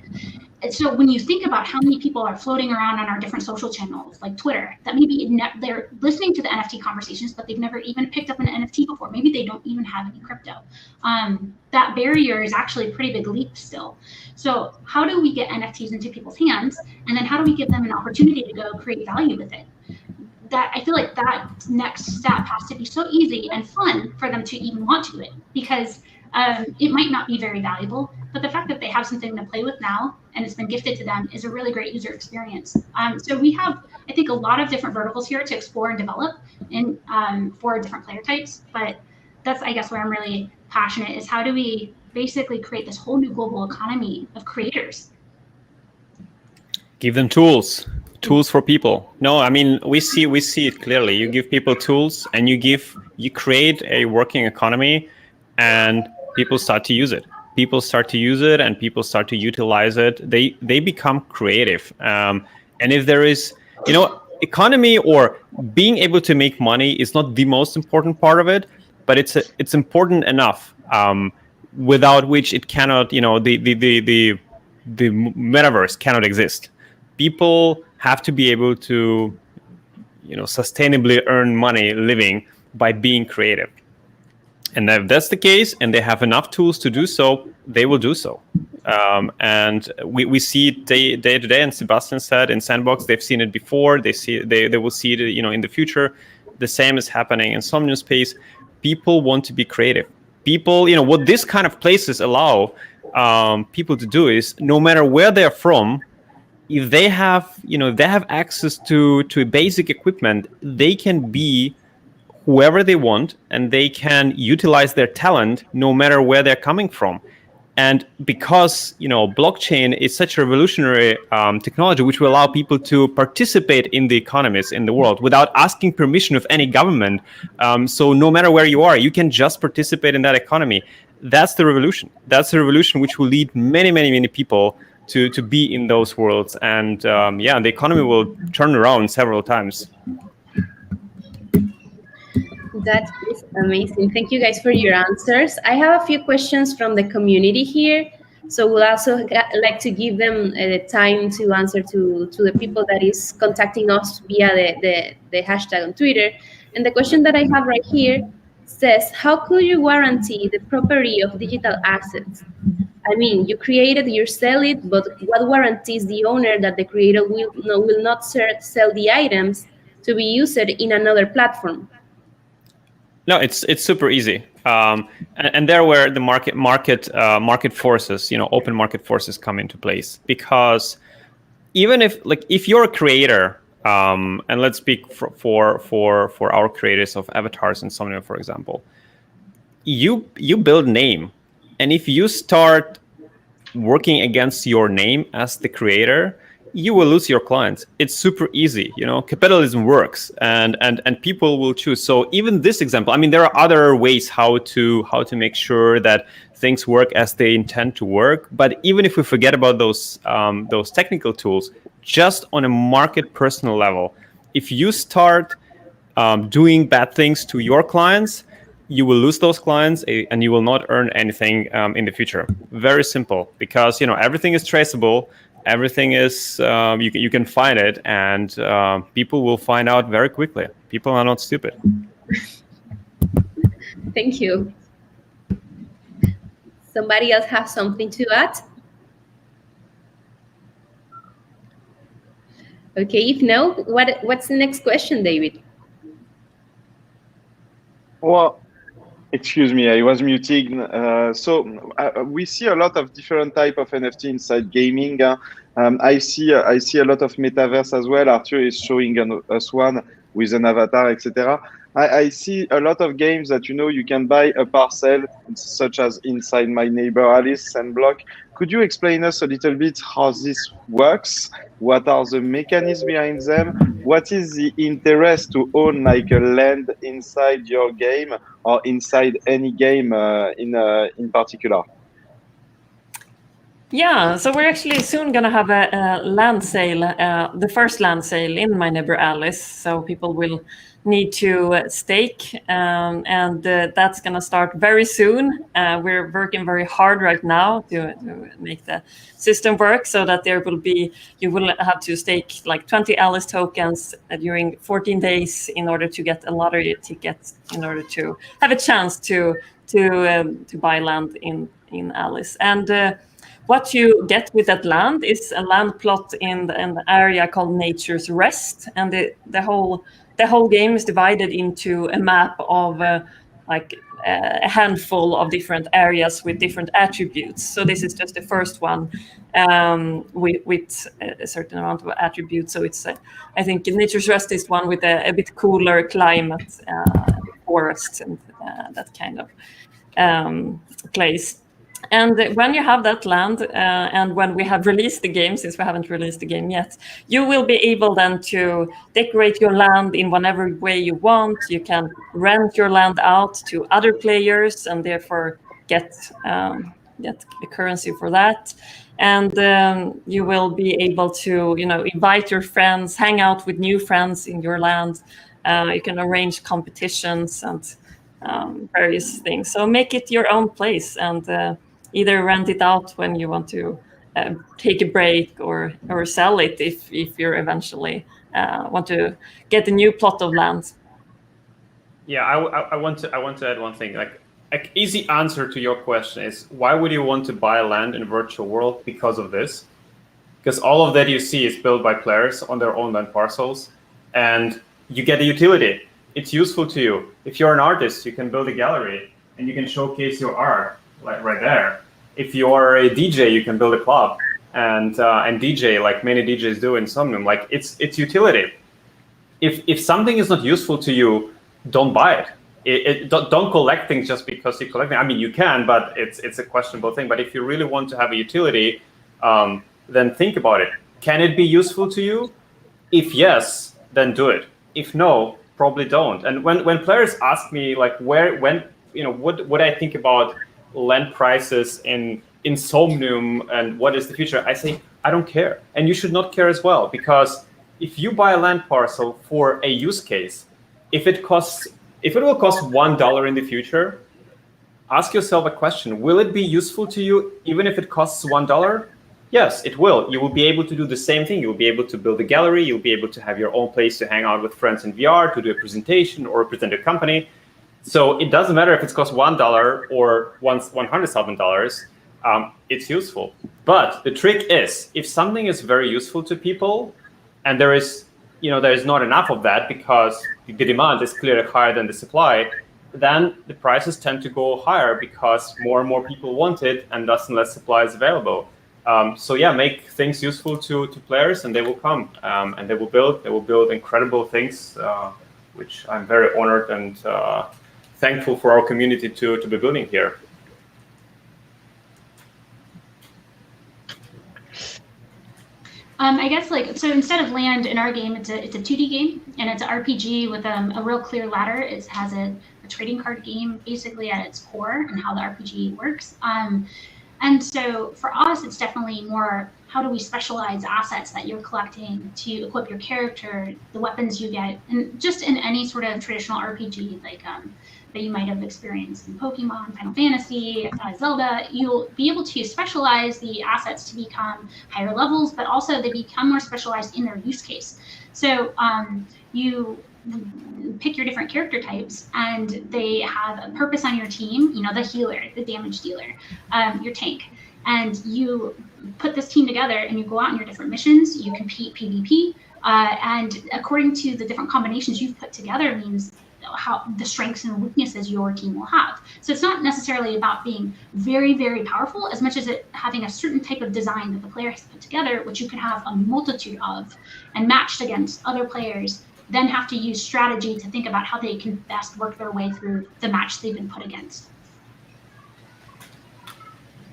And so when you think about how many people are floating around on our different social channels, like Twitter, that maybe they're listening to the NFT conversations, but they've never even picked up an NFT before. Maybe they don't even have any crypto. That barrier is actually a pretty big leap still. So how do we get NFTs into people's hands? And then how do we give them an opportunity to go create value with it? I feel like that next step has to be so easy and fun for them to even want to do it, because it might not be very valuable, but the fact that they have something to play with now and it's been gifted to them is a really great user experience. So we have, I think, a lot of different verticals here to explore and develop in for different player types. But that's, I guess, where I'm really passionate is how do we basically create this whole new global economy of creators? Give them tools for people. No, I mean, we see it clearly. You give people tools and you create a working economy, and people start to use it. People start to use it and people start to utilize it. They become creative. And if there is, economy or being able to make money is not the most important part of it, but it's important enough, without which it cannot, the metaverse cannot exist. People have to be able to, sustainably earn money living by being creative. And if that's the case, and they have enough tools to do so, they will do so. And we see it day to day. And Sebastian said in Sandbox, they've seen it before. They will see it, in the future. The same is happening in some new space. People want to be creative. People, what this kind of places allow people to do is, no matter where they're from, if they have, access to basic equipment, they can be whoever they want, and they can utilize their talent no matter where they're coming from. And because, blockchain is such a revolutionary technology, which will allow people to participate in the economies in the world without asking permission of any government. So no matter where you are, you can just participate in that economy. That's the revolution. That's the revolution which will lead many, many, many people to be in those worlds. And the economy will turn around several times. That is amazing. Thank you guys for your answers. I have a few questions from the community here. So we'll also like to give them time to answer to the people that is contacting us via the hashtag on Twitter. And the question that I have right here says, how could you guarantee the property of digital assets? I mean, you create it, you sell it, but what guarantees the owner that the creator will not sell the items to be used in another platform? No, it's super easy, and there where the market forces, open market forces come into place. Because even if you're a creator, and let's speak for our creators of avatars in Somnium, for example, you build name, and if you start working against your name as the creator, you will lose your clients. It's super easy. Capitalism works, and people will choose. So even this example, I mean, there are other ways how to make sure that things work as they intend to work. But even if we forget about those technical tools, just on a market personal level, if you start doing bad things to your clients, you will lose those clients and you will not earn anything in the future. Very simple, because everything is traceable. Everything is you can find it, and people will find out very quickly. People are not stupid. Thank you. Somebody else have something to add? Okay, if no, what's the next question, David? Well, excuse me, I was muting. We see a lot of different type of NFT inside gaming. I see a lot of metaverse as well. Arthur is showing us one with an avatar, etc. I see a lot of games that you can buy a parcel, such as inside My Neighbor Alice and Block. Could you explain us a little bit how this works? What are the mechanisms behind them? What is the interest to own like a land inside your game or inside any game in particular? Yeah, so we're actually soon going to have a land sale, the first land sale in My Neighbor Alice. So people will need to stake, and that's going to start very soon. We're working very hard right now to make the system work so that you will have to stake like 20 Alice tokens during 14 days in order to get a lottery ticket, in order to have a chance to buy land in Alice. And what you get with that land is a land plot in the area called Nature's Rest, and the whole game is divided into a map of like a handful of different areas with different attributes. So this is just the first one with a certain amount of attributes. So it's, I think, Nature's Rest is one with a bit cooler climate, forests, and that kind of place. And when you have that land, and when we have released the game, since we haven't released the game yet, you will be able then to decorate your land in whatever way you want. You can rent your land out to other players and therefore get a currency for that. And you will be able to, invite your friends, hang out with new friends in your land. You can arrange competitions and various things. So make it your own place and either rent it out when you want to take a break or sell it if you're eventually want to get a new plot of land. Yeah, I want to add one thing. Like, an easy answer to your question is, why would you want to buy land in a virtual world? Because of this. Because all of that you see is built by players on their own land parcels, and you get a utility. It's useful to you. If you're an artist, you can build a gallery and you can showcase your art right there. If you're a DJ, you can build a club and DJ like many DJs do in Somnium. Like, it's utility. If something is not useful to you, don't buy it. Don't collect things just because you collect them. I mean, you can, but it's a questionable thing. But if you really want to have a utility, then think about it. Can it be useful to you? If yes, then do it. If no, probably don't. And when players ask me like what I think about land prices in Somnium and what is the future, I say I don't care, and you should not care as well, because if you buy a land parcel for a use case, if it will cost $1 in the future, ask yourself a question: will it be useful to you even if it costs $1? Yes, it will. You will be able to do the same thing. You'll be able to build a gallery. You'll be able to have your own place to hang out with friends in VR, to do a presentation or present a company. So it doesn't matter if it costs $1 or $100,000. It's useful. But the trick is, if something is very useful to people, and there is not enough of that because the demand is clearly higher than the supply, then the prices tend to go higher because more and more people want it, and less supply is available. So yeah, make things useful to players, and they will come, and they will build incredible things, which I'm very honored and thankful for our community to be building here. I guess so instead of land in our game, it's a 2D game, and it's an RPG with a real clear ladder. It has a trading card game basically at its core and how the RPG works. And so for us, it's definitely more, how do we specialize assets that you're collecting to equip your character, the weapons you get, and just in any sort of traditional RPG that you might have experienced in Pokemon, Final Fantasy, Zelda. You'll be able to specialize the assets to become higher levels, but also they become more specialized in their use case. So you pick your different character types, and they have a purpose on your team. The healer, the damage dealer, your tank, and you put this team together and you go out on your different missions. You compete PvP, and according to the different combinations you've put together means how the strengths and weaknesses your team will have. So it's not necessarily about being very, very powerful as much as it having a certain type of design that the player has put together, which you can have a multitude of, and matched against other players, then have to use strategy to think about how they can best work their way through the match they've been put against.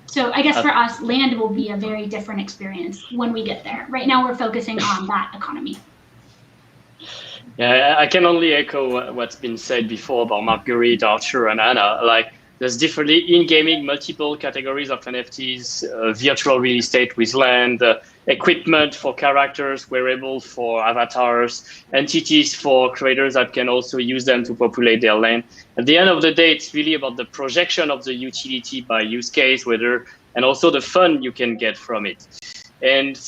So I guess for us, land will be a very different experience when we get there. Right now, we're focusing on that economy. Yeah, I can only echo what's been said before about Marguerite, Arthur, and Anna. Like, there's definitely in gaming multiple categories of NFTs: virtual real estate with land, equipment for characters, wearable for avatars, entities for creators that can also use them to populate their land. At the end of the day, it's really about the projection of the utility by use case, and also the fun you can get from it. And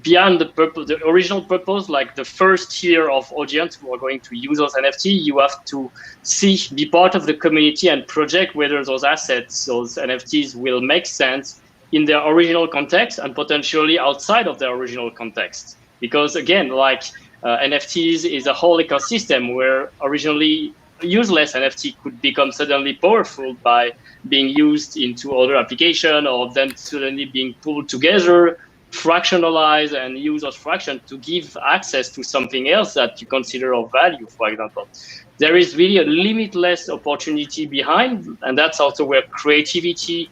beyond the original purpose, like the first tier of audience who are going to use those NFT, you have to be part of the community and project whether those assets, those NFTs will make sense in their original context and potentially outside of their original context. Because again, NFTs is a whole ecosystem where originally useless NFT could become suddenly powerful by being used into other application, or then suddenly being pulled together, fractionalized, and use as fraction to give access to something else that you consider of value, for example. There is really a limitless opportunity behind, and that's also where creativity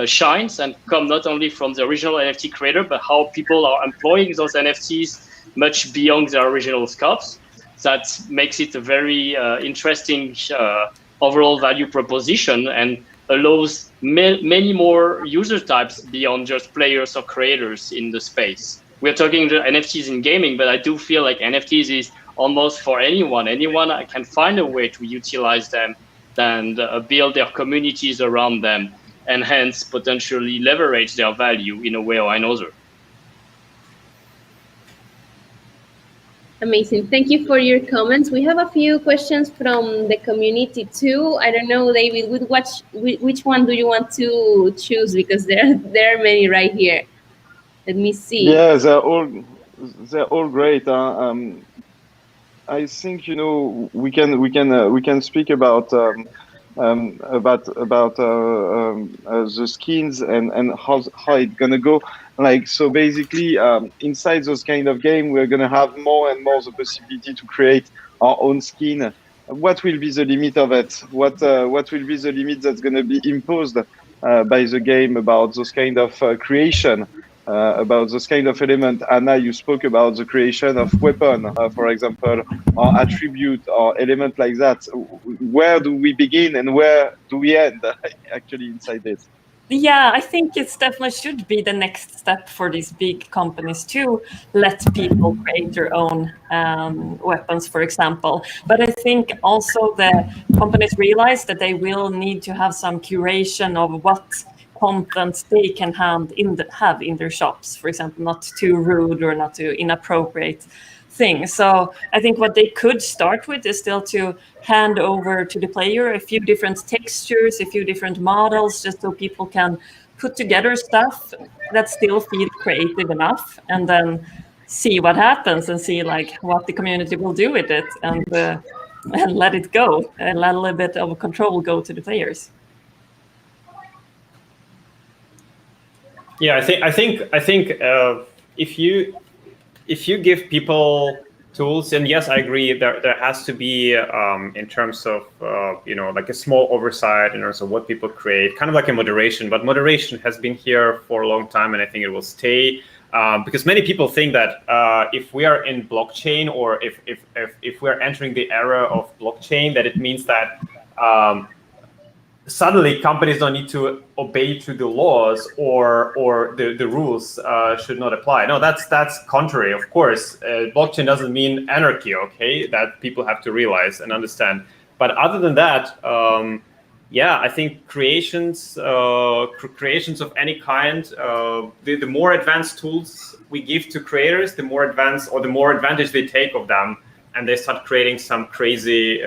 shines and come not only from the original NFT creator, but how people are employing those NFTs much beyond their original scopes. That makes it a very interesting overall value proposition, and allows many more user types beyond just players or creators in the space. We're talking the NFTs in gaming, but I do feel like NFTs is almost for anyone. Anyone can find a way to utilize them and build their communities around them, and hence potentially leverage their value in a way or another. Amazing. Thank you for your comments. We have a few questions from the community too. I don't know, David, which one do you want to choose? Because there are many right here. Let me see. Yeah, they're all great. I think we can speak about the skins and how it's gonna go. Like, so basically, inside those kind of game, we're gonna have more and more the possibility to create our own skin. What will be the limit of it? What will be the limit that's gonna be imposed by the game about those kind of creation? About those kind of element. Anna, you spoke about the creation of weapon, for example, or attribute or element like that. Where do we begin and where do we end actually inside it? Yeah, I think it definitely should be the next step for these big companies to let people create their own weapons, for example. But I think also the companies realize that they will need to have some curation of what content they can have in their shops, for example, not too rude or not too inappropriate things. So I think what they could start with is still to hand over to the player a few different textures, a few different models, just so people can put together stuff that still feel creative enough, and then see what happens and see like what the community will do with it, and let it go, and let a little bit of control go to the players. Yeah, I think if you give people tools, and yes, I agree, there has to be in terms of like a small oversight in terms of what people create, kind of like a moderation. But moderation has been here for a long time, and I think it will stay, because many people think that if we are in blockchain, or if we're entering the era of blockchain, that it means that suddenly companies don't need to obey to the laws, or the rules should not apply. No, that's contrary. Of course, blockchain doesn't mean anarchy. Okay, that people have to realize and understand. But other than that, yeah, I think creations of any kind, the more advanced tools we give to creators, the more advanced or the more advantage they take of them, and they start creating some crazy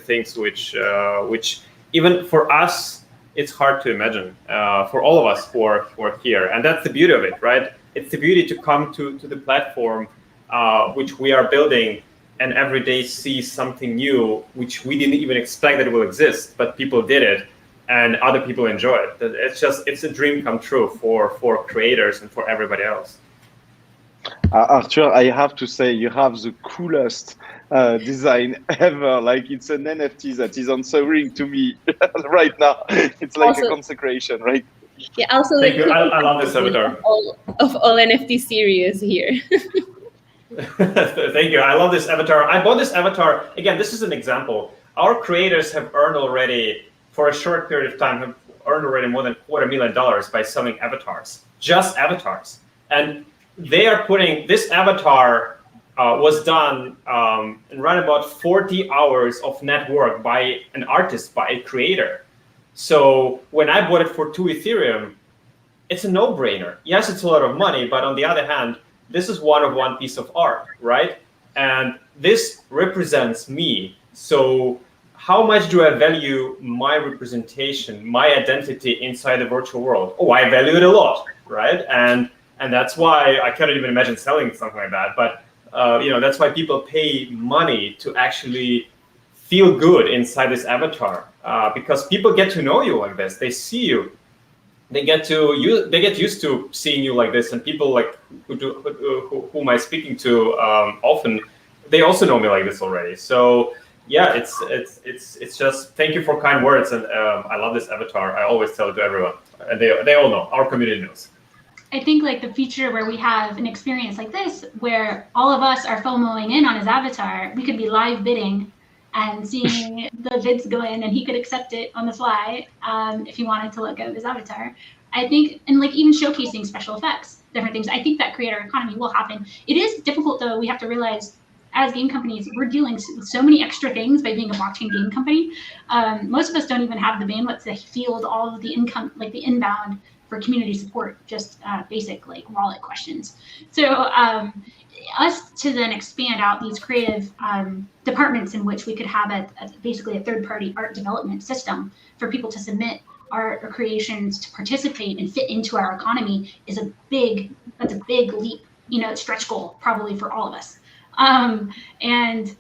things, which even for us, it's hard to imagine, for all of us who are here. And that's the beauty of it, right? It's the beauty to come to the platform, which we are building, and every day see something new, which we didn't even expect that it will exist, but people did it, and other people enjoy it. It's a dream come true for creators and for everybody else. Arthur, I have to say, you have the coolest design ever. Like, it's an NFT that is answering to me right now. It's like a consecration, right? Yeah, also thank you. I love this avatar. Of all NFT series here. Thank you. I love this avatar. I bought this avatar. Again, this is an example. Our creators have earned already, for a short period of time, have earned already more than $250,000 by selling avatars, just avatars. And they are putting this avatar was done in around about 40 hours of net work by an artist, by a creator. So when I bought it for 2 Ethereum, it's a no-brainer. Yes, it's a lot of money, but on the other hand, this is one piece of art, right? And this represents me. So how much do I value my representation, my identity inside the virtual world? Oh, I value it a lot, right? And that's why I cannot even imagine selling something like that. But that's why people pay money to actually feel good inside this avatar, because people get to know you like this. They see you. They get used to seeing you like this, and people like who am I speaking to often, they also know me like this already. So yeah, it's just thank you for kind words, and I love this avatar. I always tell it to everyone, and they all know. Our community knows. I think like the future where we have an experience like this, where all of us are FOMOing in on his avatar, we could be live bidding and seeing the bids go in, and he could accept it on the fly if he wanted to let go of his avatar. I think, and like even showcasing special effects, different things. I think that creator economy will happen. It is difficult though. We have to realize as game companies, we're dealing with so many extra things by being a blockchain game company. Most of us don't even have the bandwidth to field all of the income, like the inbound for community support, just basic like wallet questions. So us to then expand out these creative departments in which we could have basically a third-party art development system for people to submit art or creations to participate and fit into our economy is a big leap, stretch goal probably for all of us. And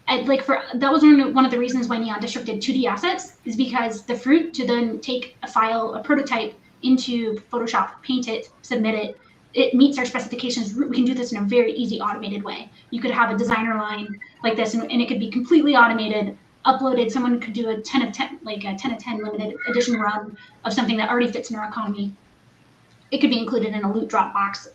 that was one of the reasons why Neon District did 2D assets, is because the fruit to then take a file, a prototype into Photoshop, paint it, submit it, it meets our specifications. We can do this in a very easy automated way. You could have a designer line like this, and it could be completely automated, uploaded. Someone could do a 10 of 10, like a 10 of 10 limited edition run of something that already fits in our economy. It could be included in a loot drop box.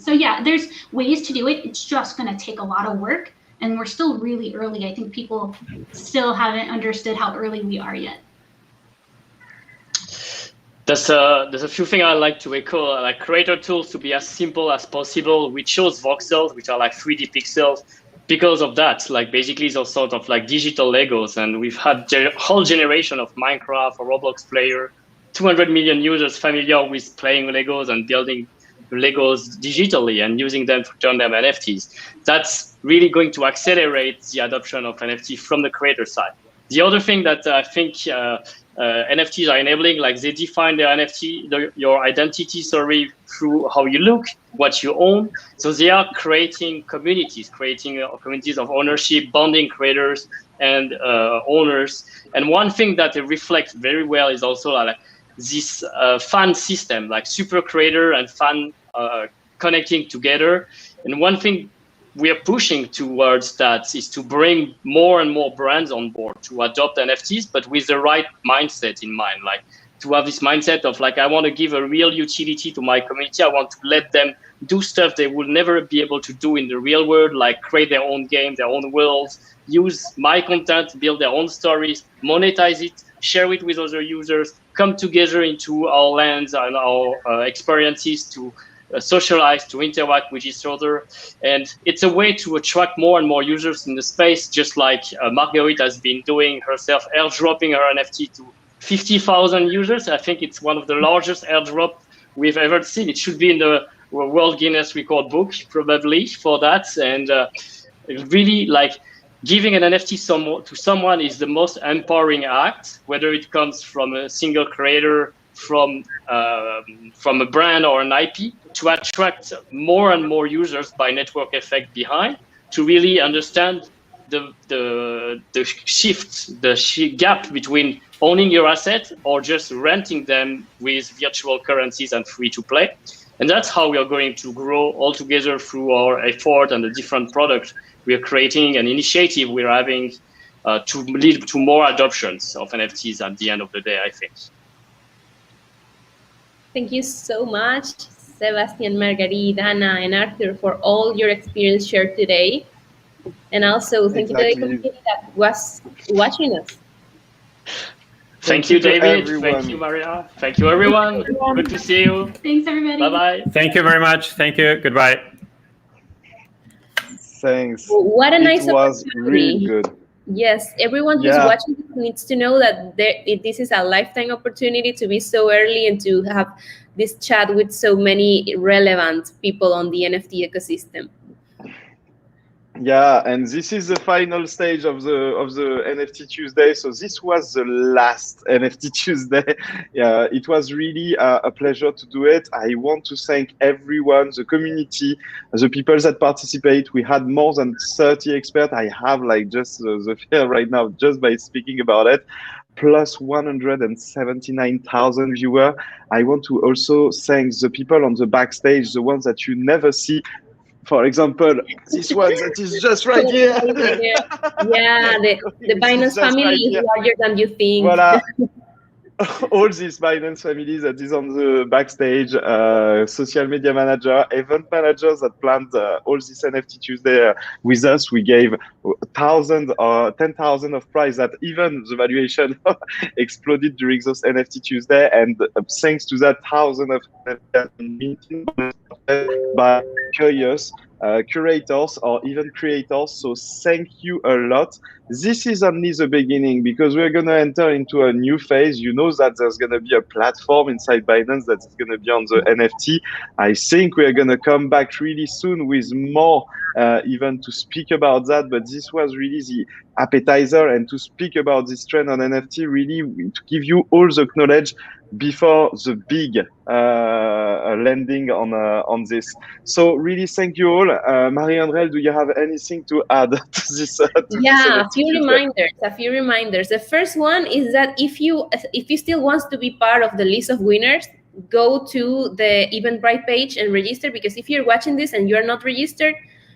So yeah, there's ways to do it. It's just going to take a lot of work, and we're still really early. I think people still haven't understood how early we are yet. There's a few things I like to echo, like creator tools to be as simple as possible. We chose voxels, which are like 3D pixels, because of that. Like basically those sort of like digital Legos, and we've had a whole generation of Minecraft or Roblox player, 200 million users familiar with playing Legos and building Legos digitally and using them to turn them NFTs. That's really going to accelerate the adoption of NFT from the creator side. The other thing that I think NFTs are enabling, like they define their NFT, your identity, through how you look, what you own. So they are creating communities of ownership, bonding creators and owners. And one thing that they reflect very well is also like this fan system, like super creator and fan connecting together. And one thing we are pushing towards that is to bring more and more brands on board to adopt NFTs, but with the right mindset in mind, like to have this mindset of like, I want to give a real utility to my community. I want to let them do stuff they will never be able to do in the real world, like create their own game, their own worlds, use my content, build their own stories, monetize it, share it with other users, come together into our lands and our experiences to socialize, to interact with each other. And it's a way to attract more and more users in the space, just like Marguerite has been doing herself, airdropping her NFT to 50,000 users. I think it's one of the largest airdrop we've ever seen. It should be in the World Guinness Record book, probably, for that. And really, like, giving an NFT to someone is the most empowering act, whether it comes from a single creator, from a brand or an IP, to attract more and more users by network effect behind, to really understand the shift, the gap between owning your asset or just renting them with virtual currencies and free to play. And that's how we are going to grow all together through our effort and the different products we are creating, an initiative we're having to lead to more adoptions of NFTs at the end of the day, I think. Thank you so much, Sebastian, Marguerite, Anna, and Arthur, for all your experience shared today. And also, thank you to the community that was watching us. Thank you, David. Thank you, Maria. Thank you, everyone. Good to see you. Thanks, everybody. Bye-bye. Thank you very much. Thank you. Goodbye. Thanks. What a nice was opportunity. Really good. Yes, everyone who's watching needs to know that this is a lifetime opportunity to be so early and to have this chat with so many relevant people on the NFT ecosystem. Yeah, and this is the final stage of the NFT Tuesday. So this was the last NFT Tuesday. Yeah, it was really a pleasure to do it. I want to thank everyone, the community, the people that participate. We had more than 30 experts. I have like just the fear right now just by speaking about it. Plus 179,000 viewers. I want to also thank the people on the backstage, the ones that you never see. For example, this one that is just right here. Yeah, the Binance family right is here. larger than you think. Voila. All these Binance families that is on the backstage, social media manager, event managers that planned all this NFT Tuesday with us. We gave 10,000 of prize that even the valuation exploded during those NFT Tuesday. And thanks to that, thousands of meetings by curious curators or even creators. So thank you a lot. This is only the beginning because we're going to enter into a new phase. You know that there's going to be a platform inside Binance that is going to be on the NFT. I think we're going to come back really soon with more even to speak about that. But this was really the appetizer, and to speak about this trend on NFT, really to give you all the knowledge before the big landing on this. So really thank you all. Marie-André, do you have anything to add to this? Yeah, a few reminders. The first one is that if you still want to be part of the list of winners, go to the Eventbrite page and register, because if you're watching this and you're not registered,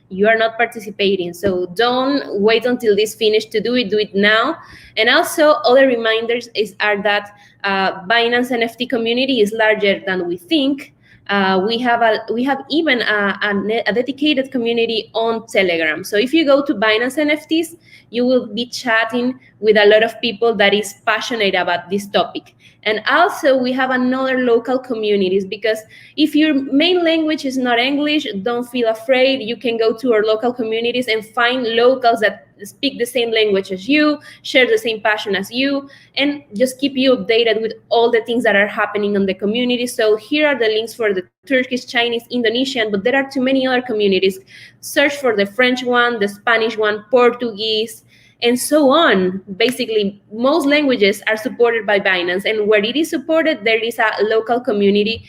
you are not participating. So don't wait until this finished to do it now. And also other reminders are that Binance NFT community is larger than we think. We have even a dedicated community on Telegram. So if you go to Binance NFTs, you will be chatting with a lot of people that is passionate about this topic. And also we have another local communities, because if your main language is not English, don't feel afraid. You can go to our local communities and find locals that speak the same language as you, share the same passion as you, and just keep you updated with all the things that are happening in the community. So here are the links for the Turkish, Chinese, Indonesian, but there are too many other communities. Search for the French one, the Spanish one, Portuguese, and so on. Basically, most languages are supported by Binance, and where it is supported, there is a local community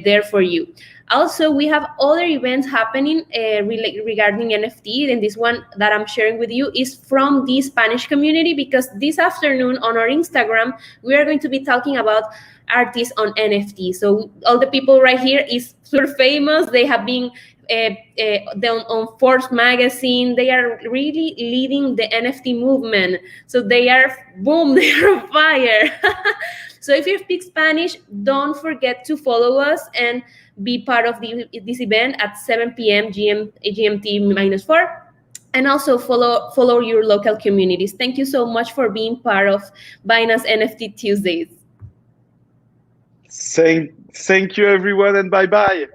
there for you. Also, we have other events happening regarding NFT, and this one that I'm sharing with you is from the Spanish community, because this afternoon on our Instagram, we are going to be talking about artists on NFT. So all the people right here is super famous. They have been on Forbes magazine. They are really leading the NFT movement. So they are, boom, they are on fire. So if you speak Spanish, don't forget to follow us and be part of this event at 7 p.m. GMT-4. And also follow your local communities. Thank you so much for being part of Binance NFT Tuesdays. Thank you, everyone, and bye-bye.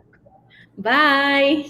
Bye.